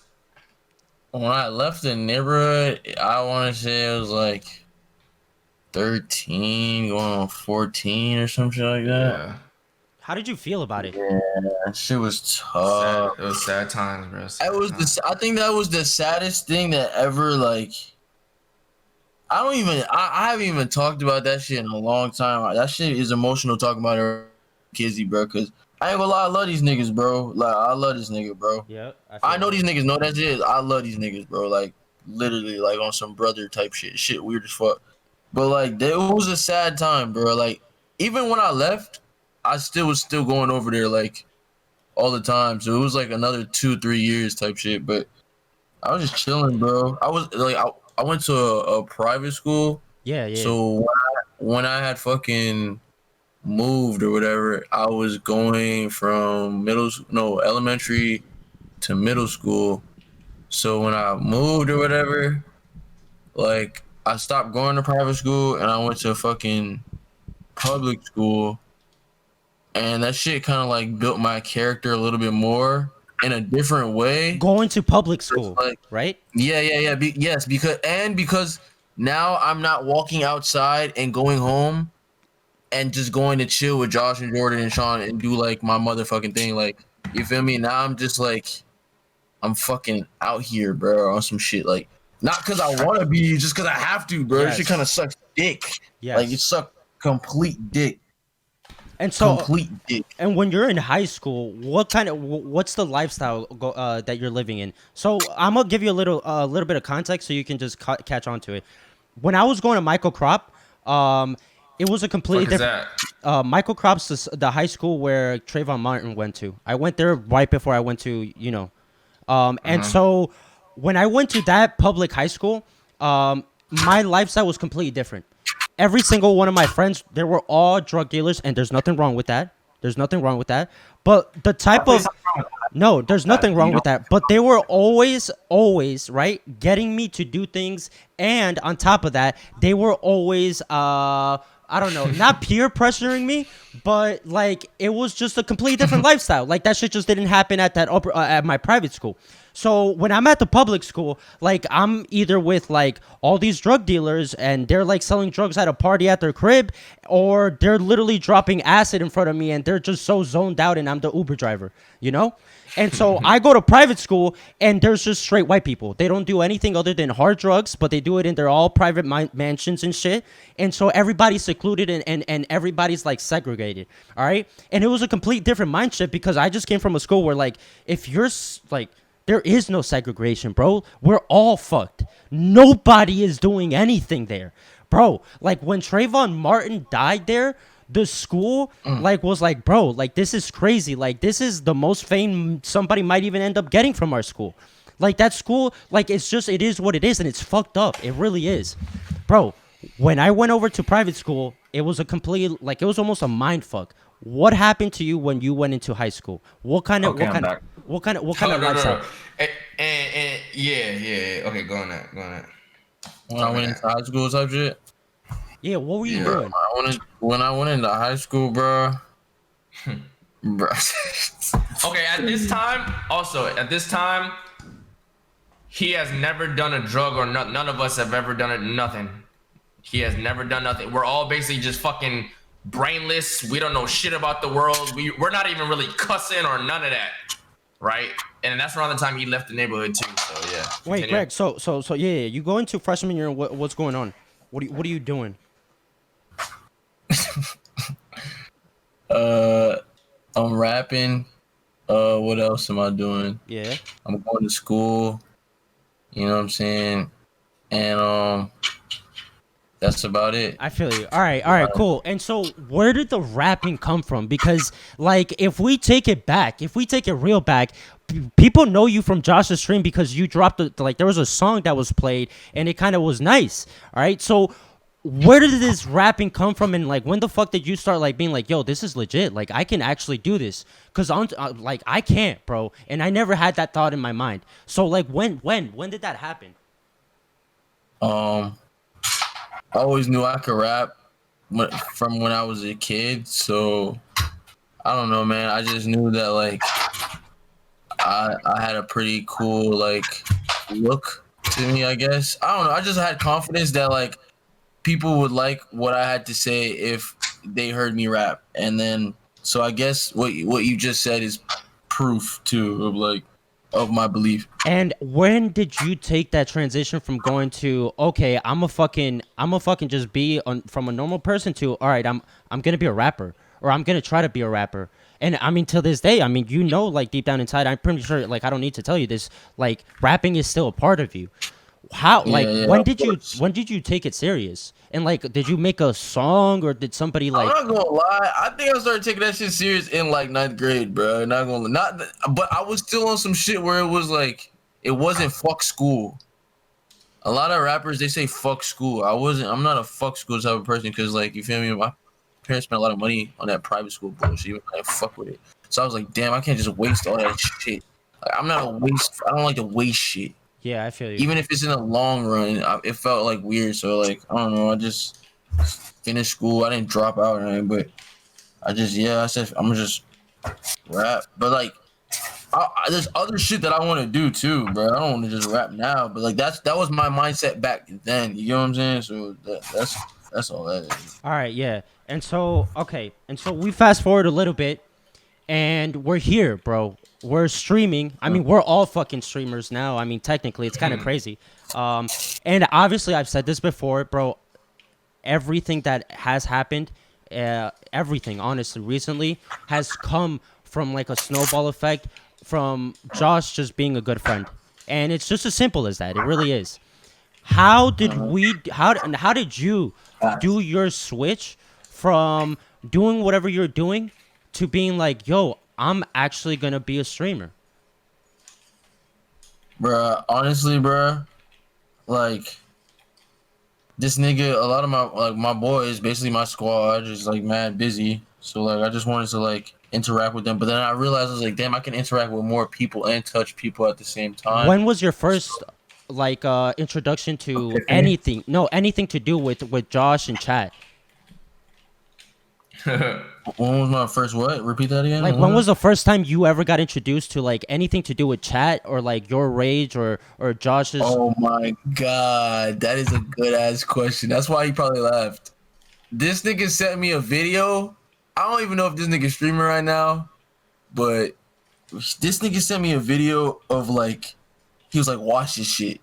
When I left the neighborhood, I want to say it was like 13, going on 14 or some shit like that. Yeah. How did you feel about it? Yeah, that shit was tough. It was sad times, bro. I think that was the saddest thing that ever, like, I haven't even talked about that shit in a long time. That shit is emotional talking about it, Kizzy, bro, because I ain't gonna lie, I love these niggas, bro. Like, I love this nigga, bro. Yeah. I know these niggas know that shit. I love these niggas, bro. Like, literally, like, on some brother type shit. Shit weird as fuck. But, like, it was a sad time, bro. Like, even when I left, I was still going over there like all the time. So it was like another 2-3 years type shit. But I was just chilling, bro. I was like, I went to a private school. Yeah. So when I had fucking moved or whatever, I was going from elementary to middle school. So when I moved or whatever, like I stopped going to private school and I went to fucking public school. And that shit kind of like built my character a little bit more in a different way. Going to public school, like, right? Yeah. Yes, because now I'm not walking outside and going home and just going to chill with Josh and Jordan and Sean and do like my motherfucking thing. Like, you feel me? Now I'm just like, I'm fucking out here, bro, on some shit. Like, not because I want to be, just because I have to, bro. Yes. Shit kind of sucks dick. Yes. Like, it sucked complete dick. And so, complete dick. And when you're in high school, what's the lifestyle that you're living in? So I'm gonna give you a little bit of context so you can just catch on to it. When I was going to Michael Crop, it was a completely different. Michael Crop's the high school where Trayvon Martin went to. I went there right before I went to and so when I went to that public high school, my lifestyle was completely different. Every single one of my friends, they were all drug dealers, and there's nothing wrong with that. There's nothing wrong with that. But the type of there's nothing wrong with that. But they were always, right, getting me to do things, and on top of that, they were always I don't know, not peer pressuring me, but like it was just a completely different lifestyle. Like that shit just didn't happen at at my private school. So when I'm at the public school, like I'm either with like all these drug dealers and they're like selling drugs at a party at their crib, or they're literally dropping acid in front of me and they're just so zoned out and I'm the Uber driver, you know? And so I go to private school and there's just straight white people. They don't do anything other than hard drugs, but they do it in their all private mansions and shit. And so everybody's secluded and everybody's like segregated. All right. And it was a complete different mindset because I just came from a school where like, if you're like, There is no segregation, bro. We're all fucked. Nobody is doing anything there. Bro, like when Trayvon Martin died there, the school like was like, bro, like this is crazy. Like this is the most fame somebody might even end up getting from our school. Like that school, like it's just it is what it is and it's fucked up. It really is. Bro, when I went over to private school, it was a complete like it was almost a mind fuck. What happened to you when you went into high school? What kind of Okay, I'm back. what kind of No, no, lifestyle? no. And yeah. Okay, go on that. When I went into high school type shit. Yeah, what were you Yeah. doing? When I went into high school, bro. Bro. Okay, at this time, he has never done a drug or none of us have ever done it. Nothing. He has never done nothing. We're all basically just fucking brainless. We don't know shit about the world. We're not even really cussing or none of that, right? And that's around the time he left the neighborhood too. So yeah. Wait, Continue. Greg. So yeah. You go into freshman year. What's going on? What are you doing? I'm rapping. What else am I doing? Yeah. I'm going to school. You know what I'm saying? And that's about it. I feel you. All right, cool. And so, where did the rapping come from? Because, like, if we take it real back, people know you from Josh's stream because you dropped like there was a song that was played and it kind of was nice. All right, so where did this rapping come from? And like, when the fuck did you start like being like, yo, this is legit? Like, I can actually do this. Cause like I can't, bro. And I never had that thought in my mind. So like, when did that happen? I always knew I could rap from when I was a kid, so I don't know, man. I just knew that like I had a pretty cool like look to me, I guess. I don't know. I just had confidence that like people would like what I had to say if they heard me rap, and then so I guess what you just said is proof too of like of my belief. And when did you take that transition from going to okay, I'm a fucking just be from a normal person to all right, I'm gonna be a rapper or I'm gonna try to be a rapper. And I mean, till this day, I mean, you know, like deep down inside, I'm pretty sure, like I don't need to tell you this, like rapping is still a part of you. How like when did you take it serious? And like did you make a song or did somebody like I'm not gonna lie, I think I started taking that shit serious in like 9th grade, bro. But I was still on some shit where it was like it wasn't fuck school. A lot of rappers they say fuck school. I'm not a fuck school type of person because like you feel me, my parents spent a lot of money on that private school bullshit, even I fuck with it. So I was like, damn, I can't just waste all that shit. Like, I'm not a waste. I don't like to waste shit. yeah, I feel you. Even if it's in the long run, it felt like weird. So like, I don't know. I just finished school. I didn't drop out or anything, but I said I'm gonna just rap. But like, there's other shit that I want to do too, bro. I don't want to just rap now. But like, that was my mindset back then. You know what I'm saying? So that's all that is. All right, yeah. And so we fast forward a little bit and we're here, bro. We're streaming. I mean, we're all fucking streamers now. I mean, technically, it's kind of crazy. And obviously, I've said this before, bro. Everything that has happened, everything, honestly, recently, has come from like a snowball effect from Josh just being a good friend. And it's just as simple as that. It really is. How did you do your switch from doing whatever you're doing to being like, yo, I'm actually gonna be a streamer? Bruh, honestly, bruh, like this nigga, a lot of my boys, basically my squad, just like mad busy. So like I just wanted to like interact with them, but then I realized I was like, damn, I can interact with more people and touch people at the same time. When was your first like introduction to anything to do with Josh and chat? When was my first what? Repeat that again. Like when was the first time you ever got introduced to like anything to do with chat or like YourRAGE or Josh's? Oh my god, that is a good ass question. That's why he probably left. This nigga sent me a video. I don't even know if this nigga's streaming right now, but this nigga sent me a video of like, he was like, watch this shit.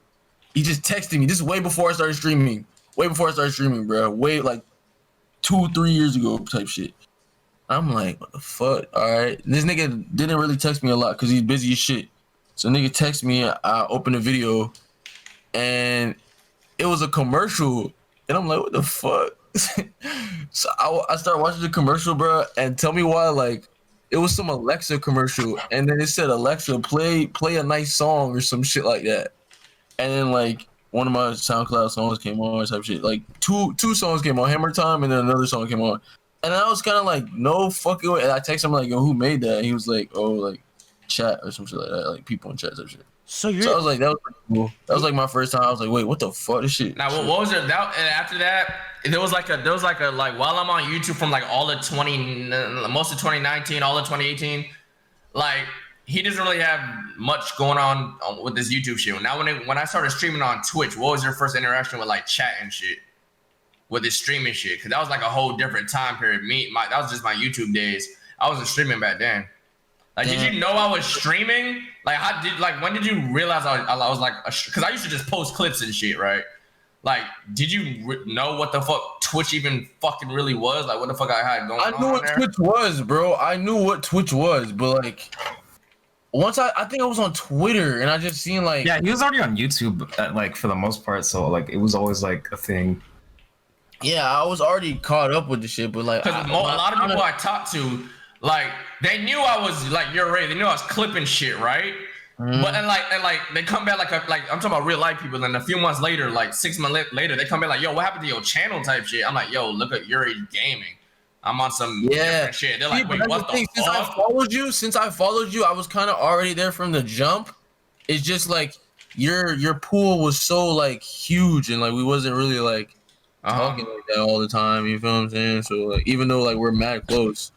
He just texted me. This is way before I started streaming. Bro. Way like 2-3 years ago type shit. I'm like, what the fuck? All right. This nigga didn't really text me a lot because he's busy as shit. So nigga text me. I opened the video, and it was a commercial, and I'm like, what the fuck? So I started watching the commercial, bro, and tell me why, like, it was some Alexa commercial, and then it said, Alexa, play a nice song or some shit like that. And then, like, one of my SoundCloud songs came on or type shit. Like, two songs came on, Hammer Time, and then another song came on. And I was kind of like, no fucking way. And I texted him, like, yo, who made that? And he was like, oh, like, chat or some shit like that. Like, people in chat type shit. So I was like, that was pretty cool. That was like my first time. I was like, wait, what the fuck? This shit. Now, what was it? And after that, there was like while I'm on YouTube from like most of 2019, all of 2018, like he doesn't really have much going on with this YouTube shit. Now, when I started streaming on Twitch, what was your first interaction with like chat and shit? With this streaming shit? Because that was like a whole different time period. That was just my YouTube days. I wasn't streaming back then. Like, did you know I was streaming? Like, when did you realize I was like, because I used to just post clips and shit, right? Like, did you know what the fuck Twitch even fucking really was? Like, what the fuck I had going on? I knew what Twitch was, bro. I knew what Twitch was, but like, once I think I was on Twitter and I just seen like. Yeah, he was already on YouTube, like for the most part. So like, it was always like a thing. Yeah, I was already caught up with the shit, but like, because a lot of people I talked to, like, they knew I was like YourRAGE. They knew I was clipping shit, right? Mm-hmm. But and like they come back like I'm talking about real life people. And a few months later, like 6 months later, they come back like, yo, what happened to your channel type shit? I'm like, yo, look at YourRAGE Gaming. I'm on some different shit. They're like, wait, what the fuck? Since I followed you, I was kind of already there from the jump. It's just like your pool was so like huge, and like we wasn't really like talking like that all the time. You feel what I'm saying? So like, even though like we're mad close.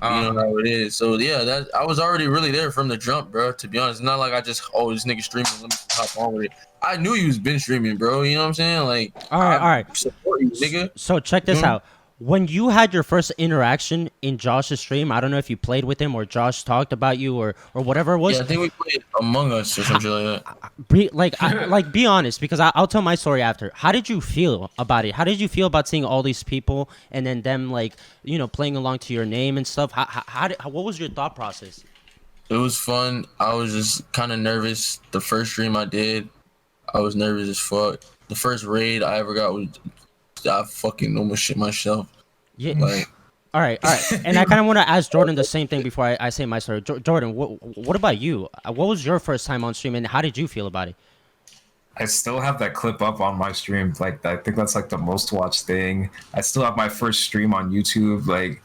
You know how it is. So yeah, that I was already really there from the jump, bro. To be honest, it's not like I just this nigga streaming, let me hop on with it. I knew you was been streaming, bro. You know what I'm saying? Like, all right. Support you, nigga. So check this out. When you had your first interaction in Josh's stream, I don't know if you played with him or Josh talked about you or whatever it was. Yeah, I think we played Among Us or something like that. Be honest, because I'll tell my story after. How did you feel about it? How did you feel about seeing all these people and then them like, you know, playing along to your name and stuff? What was your thought process? It was fun. I was just kind of nervous. The first stream I did, I was nervous as fuck. The first raid I ever got was I fucking know my shit myself. Yeah. Like, all right. And I kind of want to ask Jordan the same thing before I say my story. Jordan, what about you? What was your first time on stream, and how did you feel about it? I still have that clip up on my stream. Like, I think that's like the most watched thing. I still have my first stream on YouTube. Like,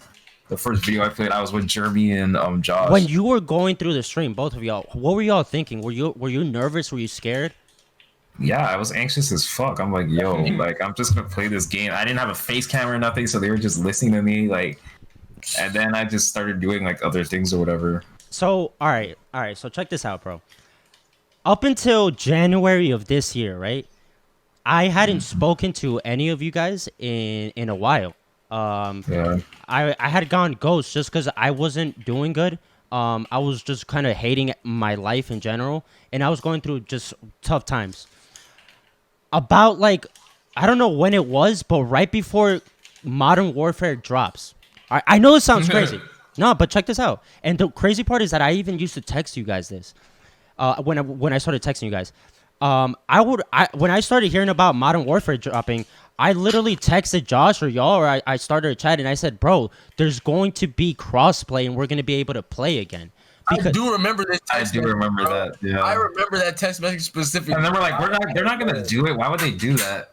the first video I played, I was with Jeremy and Josh. When you were going through the stream, both of y'all, what were y'all thinking? Were you nervous? Were you scared? Yeah, I was anxious as fuck. I'm like, yo, like, I'm just gonna play this game. I didn't have a face camera or nothing, so they were just listening to me, like, and then I just started doing like other things or whatever. So, all right. So check this out, bro. Up until January of this year, right? I hadn't spoken to any of you guys in a while. Yeah. I had gone ghost just because I wasn't doing good. I was just kind of hating my life in general, and I was going through just tough times. About like, I don't know when it was, but right before Modern Warfare drops. I know it sounds crazy. No, but check this out. And the crazy part is that I even used to text you guys this. When I started texting you guys. When I started hearing about Modern Warfare dropping, I literally texted Josh or y'all, or I started a chat and I said, bro, there's going to be crossplay and we're going to be able to play again. Because I do remember this text message, that. Yeah. I remember that text message specifically. And they were like, they're not going to do it. Why would they do that?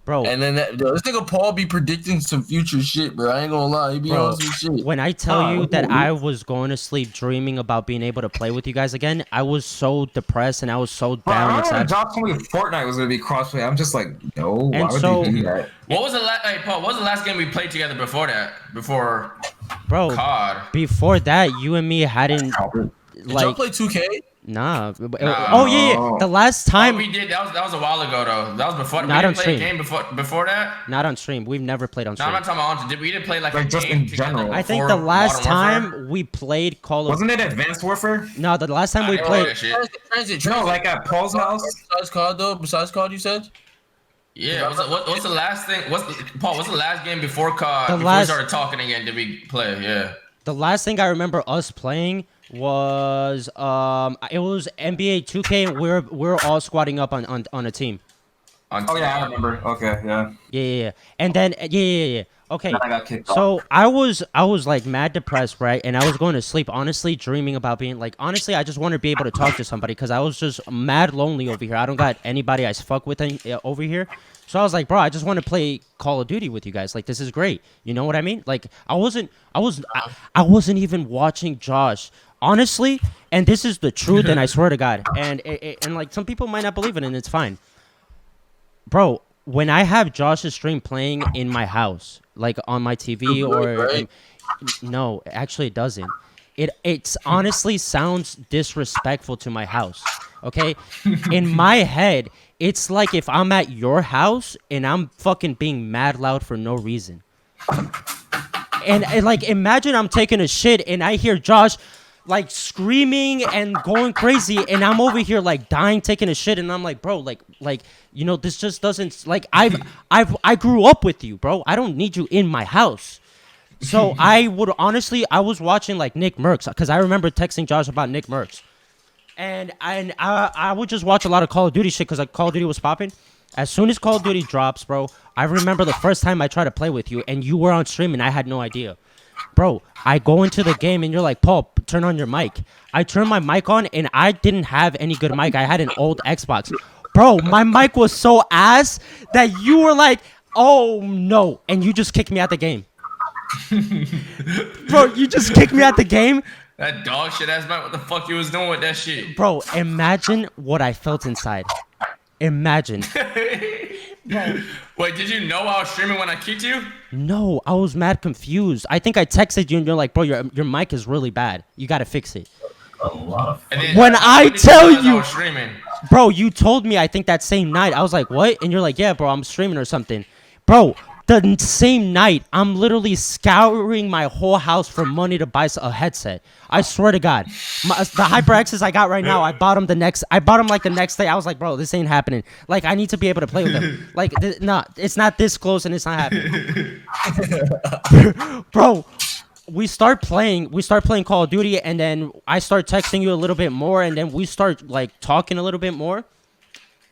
Bro. And then this nigga Paul be predicting some future shit, bro. I ain't gonna lie. He be on some shit. When I tell you that I was going to sleep dreaming about being able to play with you guys again, I was so depressed and I was so down inside. Josh told me Fortnite was going to be crossplay. I'm just like, no, why would they do that? What was the Paul, what was the last game we played together before that? Before COD? Before that, you and me hadn't... Did y'all play 2K? Nah. Oh yeah. The last time we did that was a while ago though. That was before. Not we on didn't play stream. a game before that. Not on stream. We've never played on stream. No, I'm not talking about. We didn't play like a just game in general. I think the last time we played Call of. Wasn't it Advanced Warfare? No, the last time we played. Transit. No, like at Paul's house. Besides COD though. Besides COD, you said. Yeah. What's the last thing? What's the last game before COD? Before we started talking again, did we play? Yeah. The last thing I remember us playing was it was NBA 2K, and we're all squatting up on a team. Oh yeah, I remember. Okay, yeah. Yeah. And then yeah. Okay. Then I got kicked off. So I was like mad depressed, right? And I was going to sleep, honestly, dreaming about being like, honestly, I just want to be able to talk to somebody because I was just mad lonely over here. I don't got anybody I fuck with over here. So I was like, bro, I just want to play Call of Duty with you guys. Like, this is great. You know what I mean? Like, I wasn't even watching Josh, honestly. And this is the truth, and I swear to God. And like some people might not believe it, and it's fine, bro. When I have Josh's stream playing in my house, like on my TV no, actually it doesn't. It's honestly sounds disrespectful to my house. Okay, in my head, it's like if I'm at your house and I'm fucking being mad loud for no reason. And like imagine I'm taking a shit and I hear Josh like screaming and going crazy, and I'm over here like dying taking a shit, and I'm like, bro, like you know, this just doesn't like I grew up with you, bro. I don't need you in my house. So I was watching like Nick Merckx because I remember texting Josh about Nick Merckx, and I would just watch a lot of Call of Duty shit because like Call of Duty was popping. As soon as Call of Duty drops, bro, I remember the first time I tried to play with you and you were on stream and I had no idea. Bro, I go into the game and you're like, Paul, turn on your mic. I turn my mic on and I didn't have any good mic. I had an old Xbox. Bro, my mic was so ass that you were like, oh no. And you just kicked me out the game. Bro, you just kicked me out the game. That dog shit ass mic, what the fuck you was doing with that shit? Bro, imagine what I felt inside. Imagine. Bro. Wait, did you know I was streaming when I kicked you? No, I was mad confused. I think I texted you and you're like, bro, your mic is really bad. You gotta fix it. When I tell you, bro, you told me I think that same night. I was like, what? And you're like, yeah, bro, I'm streaming or something. Bro, the same night, I'm literally scouring my whole house for money to buy a headset. I swear to God, the HyperXs I got right now, I bought them like the next day. I was like, bro, this ain't happening. Like, I need to be able to play with them. Like, no, it's not this close and it's not happening. Bro, we start playing Call of Duty, and then I start texting you a little bit more, and then we start like talking a little bit more,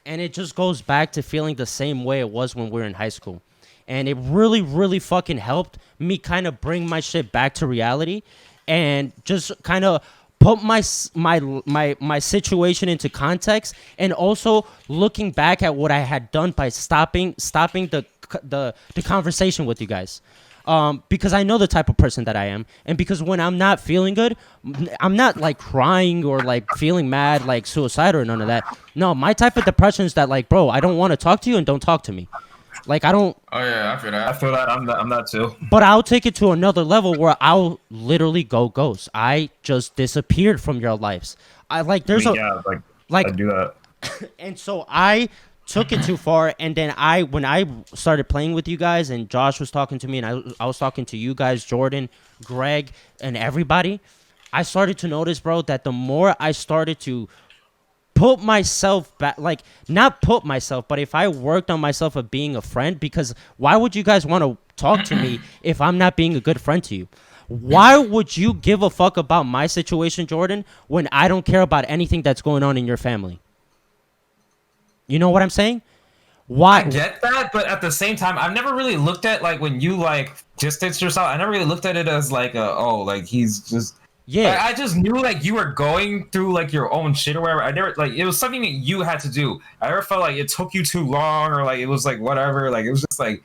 and it just goes back to feeling the same way it was when we were in high school. And it really, really fucking helped me kind of bring my shit back to reality and just kind of put my situation into context, and also looking back at what I had done by stopping the conversation with you guys. Because I know the type of person that I am, and because when I'm not feeling good, I'm not like crying or like feeling mad, like suicide or none of that. No, my type of depression is that like, bro, I don't want to talk to you and don't talk to me. Like, I don't. Oh yeah, I feel that. I'm that too. But I'll take it to another level where I'll literally go ghost. I just disappeared from your lives. I do that. And so I took it too far, and then when I started playing with you guys, and Josh was talking to me, and I was talking to you guys, Jordan, Greg, and everybody, I started to notice, bro, that the more I started to put myself back, like, not put myself, but if I worked on myself of being a friend, because why would you guys want to talk to me if I'm not being a good friend to you? Why would you give a fuck about my situation, Jordan, when I don't care about anything that's going on in your family? You know what I'm saying? Why? I get that, but at the same time, I've never really looked at, like, when you, like, distance yourself, I never really looked at it as, like, he's just... Yeah. I just knew, like, you were going through, like, your own shit or whatever. I never, like, it was something that you had to do. I never felt like it took you too long, or, like, it was, like, whatever. Like, it was just, like,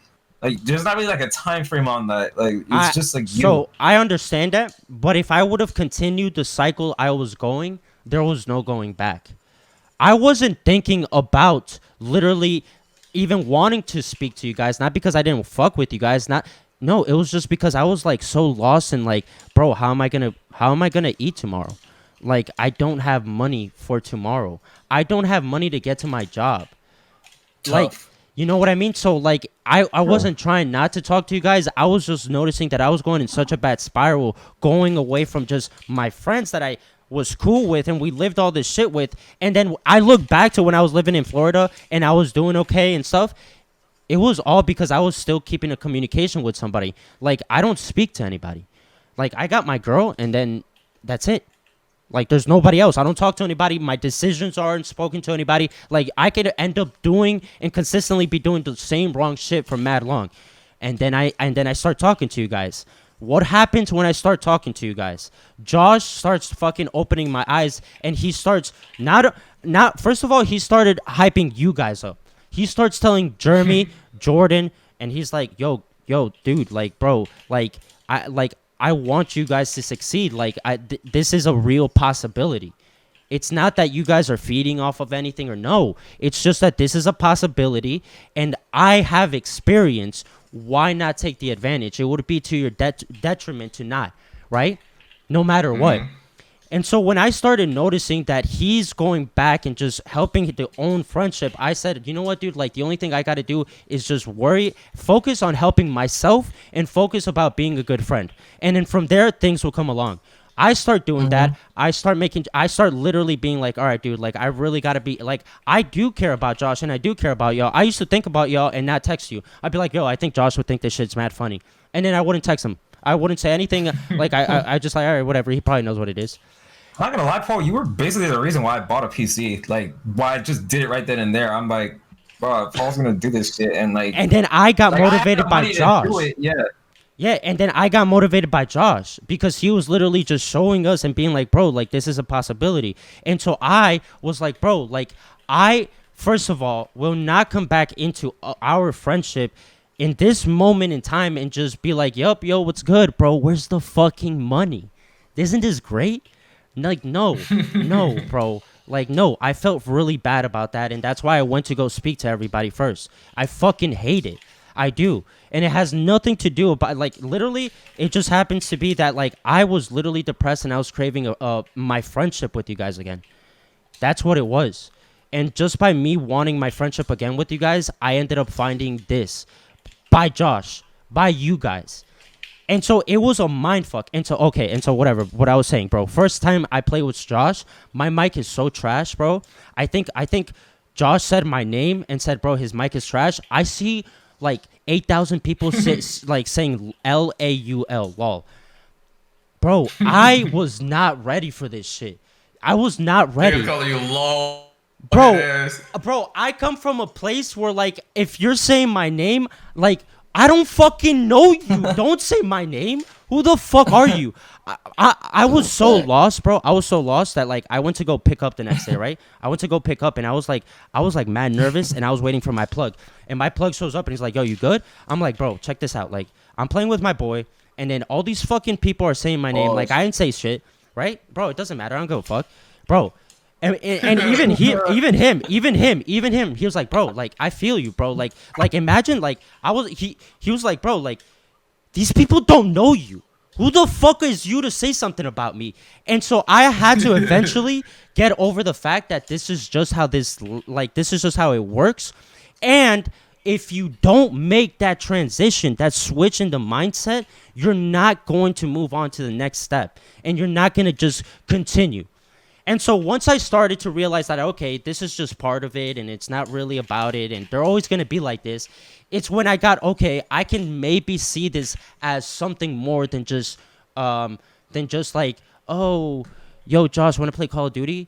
there's not really, like, a time frame on that. Like, it's just, like, you. So, I understand that, but if I would have continued the cycle I was going, there was no going back. I wasn't thinking about literally even wanting to speak to you guys, not because I didn't fuck with you guys, no, it was just because I was like so lost and like, bro, how am I gonna eat tomorrow? Like, I don't have money for tomorrow. I don't have money to get to my job. Tough. Like, you know what I mean? So like, I wasn't trying not to talk to you guys. I was just noticing that I was going in such a bad spiral, going away from just my friends that I was cool with and we lived all this shit with. And then I look back to when I was living in Florida and I was doing okay and stuff. It was all because I was still keeping a communication with somebody. Like, I don't speak to anybody. Like, I got my girl, and then that's it. Like, there's nobody else. I don't talk to anybody. My decisions aren't spoken to anybody. Like, I could end up doing and consistently be doing the same wrong shit for mad long. And then I start talking to you guys. What happens when I start talking to you guys? Josh starts fucking opening my eyes, and he starts not first of all, he started hyping you guys up. He starts telling Jeremy, Jordan, and he's like, yo, dude, like, bro, I want you guys to succeed. Like, this is a real possibility. It's not that you guys are feeding off of anything or no. It's just that this is a possibility, and I have experience. Why not take the advantage? It would be to your detriment to not, right? No matter what. And so when I started noticing that he's going back and just helping the own friendship, I said, you know what, dude? Like, the only thing I got to do is just focus on helping myself and focus about being a good friend. And then from there, things will come along. I start doing that. I start literally being like, all right, dude, like, I really got to be, like, I do care about Josh and I do care about y'all. I used to think about y'all and not text you. I'd be like, yo, I think Josh would think this shit's mad funny. And then I wouldn't text him. I wouldn't say anything. Like, I just like, all right, whatever. He probably knows what it is. I'm not gonna lie, Paul, you were basically the reason why I bought a PC. Like, why I just did it right then and there. I'm like, bro, Paul's gonna do this shit. And like, and then I got motivated by Josh. Yeah. Yeah, and then I got motivated by Josh because he was literally just showing us and being like, bro, like, this is a possibility. And so I was like, bro, like, I, first of all, will not come back into our friendship in this moment in time and just be like, yup, yo, what's good, bro? Where's the fucking money? Isn't this great? Like, no, bro. Like, no, I felt really bad about that, and that's why I went to go speak to everybody first. I fucking hate it. I do. And it has nothing to do about, like, literally, it just happens to be that, like, I was literally depressed and I was craving my friendship with you guys again. That's what it was. And just by me wanting my friendship again with you guys, I ended up finding this by Josh, by you guys. And so it was a mind fuck. And so, okay, and so whatever, what I was saying, bro. First time I play with Josh, my mic is so trash, bro. I think Josh said my name and said, bro, his mic is trash. I see like 8,000 people like saying L-A-U-L, lol. Bro, I was not ready for this shit. I was not ready. They're calling you lol. Bro, I come from a place where, like, if you're saying my name, like, I don't fucking know you. Don't say my name. Who the fuck are you? I was so lost, bro. I was so lost that, like, I went to go pick up the next day, right? I went to go pick up, and I was like mad nervous, and I was waiting for my plug. And my plug shows up, and he's like, yo, you good? I'm like, bro, check this out. Like, I'm playing with my boy, and then all these fucking people are saying my name. Like, I didn't say shit, right? Bro, it doesn't matter. I don't give a fuck. Bro. And even him, he was like, bro, like, I feel you, bro. Like imagine, like, he was like, bro, like, these people don't know you. Who the fuck is you to say something about me? And so I had to eventually get over the fact that this is just how it works. And if you don't make that transition, that switch in the mindset, you're not going to move on to the next step. And you're not going to just continue. And so once I started to realize that, okay, this is just part of it and it's not really about it and they're always going to be like this, it's when I got, okay, I can maybe see this as something more than just like, oh, yo, Josh, want to play Call of Duty?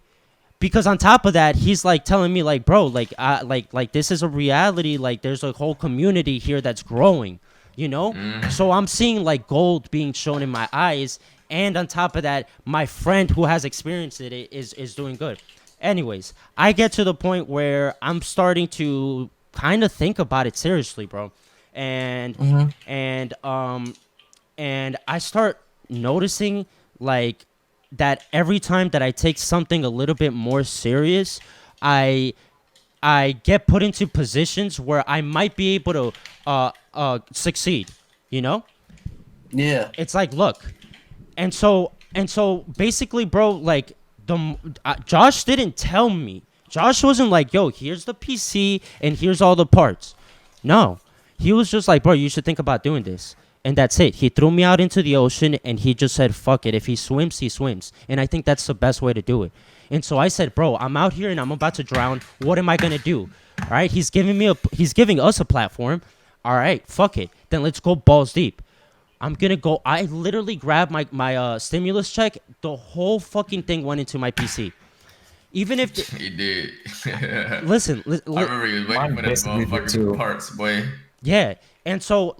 Because on top of that, he's like telling me, like, bro, like this is a reality. Like, there's a whole community here that's growing, you know? So I'm seeing, like, gold being shown in my eyes. And on top of that, my friend who has experienced it is doing good. Anyways, I get to the point where I'm starting to kind of think about it seriously, bro. And I start noticing, like, that every time that I take something a little bit more serious, I get put into positions where I might be able to succeed, you know? Yeah. It's like, look. And so basically, bro, like, Josh didn't tell me. Josh wasn't like, yo, here's the PC and here's all the parts. No. He was just like, bro, you should think about doing this. And that's it. He threw me out into the ocean and he just said, fuck it. If he swims, he swims. And I think that's the best way to do it. And so I said, bro, I'm out here and I'm about to drown. What am I going to do? All right. He's giving us a platform. All right. Fuck it. Then let's go balls deep. I'm gonna go. I literally grabbed my stimulus check. The whole fucking thing went into my PC. Even if He did. listen, I remember he was waiting Mine for them basically did motherfucking too. parts, boy. yeah, and so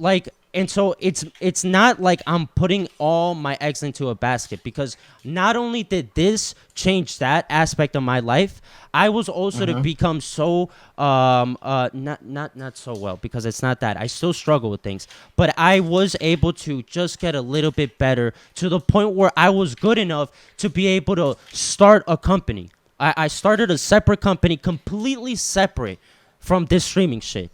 it's not like I'm putting all my eggs into a basket, because not only did this change that aspect of my life, I was also to become so not so well, because it's not that I still struggle with things, but I was able to just get a little bit better to the point where I was good enough to be able to start a company. I started a separate company, completely separate from this streaming shit.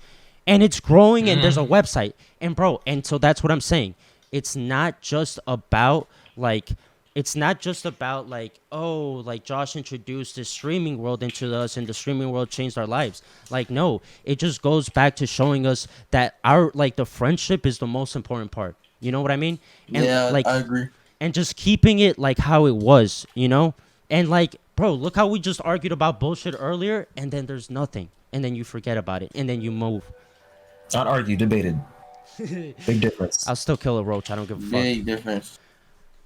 And it's growing, and there's a website. And bro, and so that's what I'm saying. It's not just about like oh, like Josh introduced this streaming world into us and the streaming world changed our lives. Like, no, it just goes back to showing us that our like the friendship is the most important part. You know what I mean? And Yeah, like I agree. and just keeping it like how it was, you know? And like, bro, look how we just argued about bullshit earlier, and then there's nothing. And then you forget about it, and then you move. Not argue, debated. Big difference. I'll still kill a roach. I don't give a fuck. Big difference.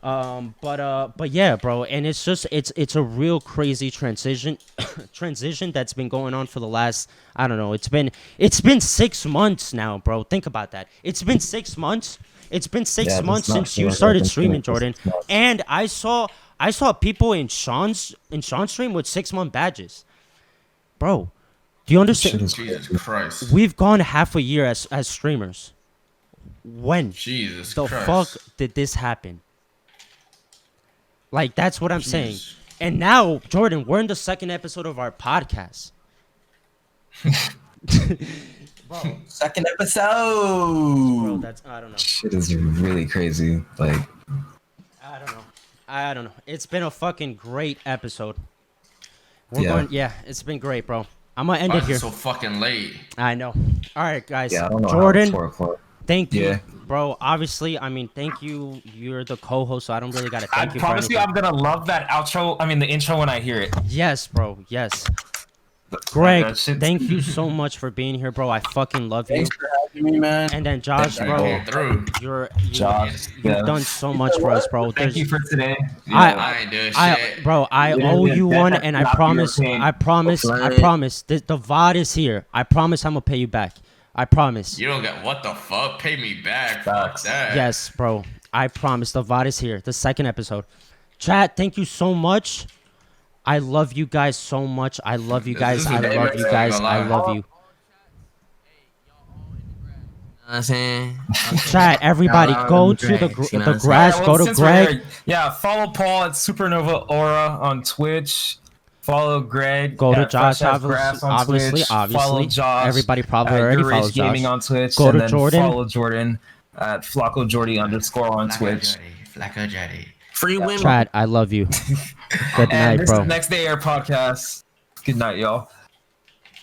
But yeah, bro, and it's just it's a real crazy transition that's been going on for the last, I don't know, it's been 6 months now, bro. Think about that. It's been 6 months. It's been six Yeah, months it's not since you fair. started It's streaming, been Jordan. 6 months. And I saw people in Sean's stream with 6-month badges. Bro, do you understand? Shit is Jesus crazy. Christ. We've gone half a year as streamers. When Jesus the Christ. fuck did this happen? Like, that's what I'm saying. Jeez. And now, Jordan, we're in the second episode of our podcast. Bro, Second episode. that's, I don't know. Shit is really crazy. Like, I don't know. It's been a fucking great episode. We're Yeah. going, yeah, it's been great, bro. I'm gonna end Why it is here. it so fucking late? I know. All right, guys. yeah, I don't know. Jordan, How it's 4 o'clock. thank you, Yeah. bro. Obviously, I mean, thank you. You're the co-host, so I don't really gotta I thank you for promise you, anything. I'm gonna love that outro. I mean, the intro when I hear it. Yes, bro. Yes. Greg, That shit's- thank you so much for being here, bro. I fucking love you. Thanks for having me, man. And then Josh, Thank you, bro, bro. Through. Josh, you've yeah. done so much for us, bro. Thank you for today. I ain't doing shit. Bro, I You owe didn't you get one, that, and not I be promise, okay. I promise, I Okay. promise. The VOD is here. I promise I'm gonna pay you back. I promise. You don't get what the fuck? Pay me back. Fuck Facts. that. Yes, bro. I promise. The VOD is here. The second episode. Chat, thank you so much. I love you guys so much. I love you guys. This is I a love you favorite guys. thing I alive. love you. You know what I'm saying? Chat, everybody, go to the You know what I'm grass. Alright, Go to since we're Greg. here, yeah, follow Paul at Supernova Aura on Twitch. Follow Greg. Go to at Josh, FreshAssGrass on obviously. Twitch. Follow Josh. Everybody probably at already YourRAGE follows Gaming Josh. on Twitch. Go and to then Jordan. Follow Jordan at FlaccoJordy _ on Twitch. Flacco Jetty. Free women. Chat, I love you. Good And night, this bro. is Next Day Air Podcast. Good night, y'all.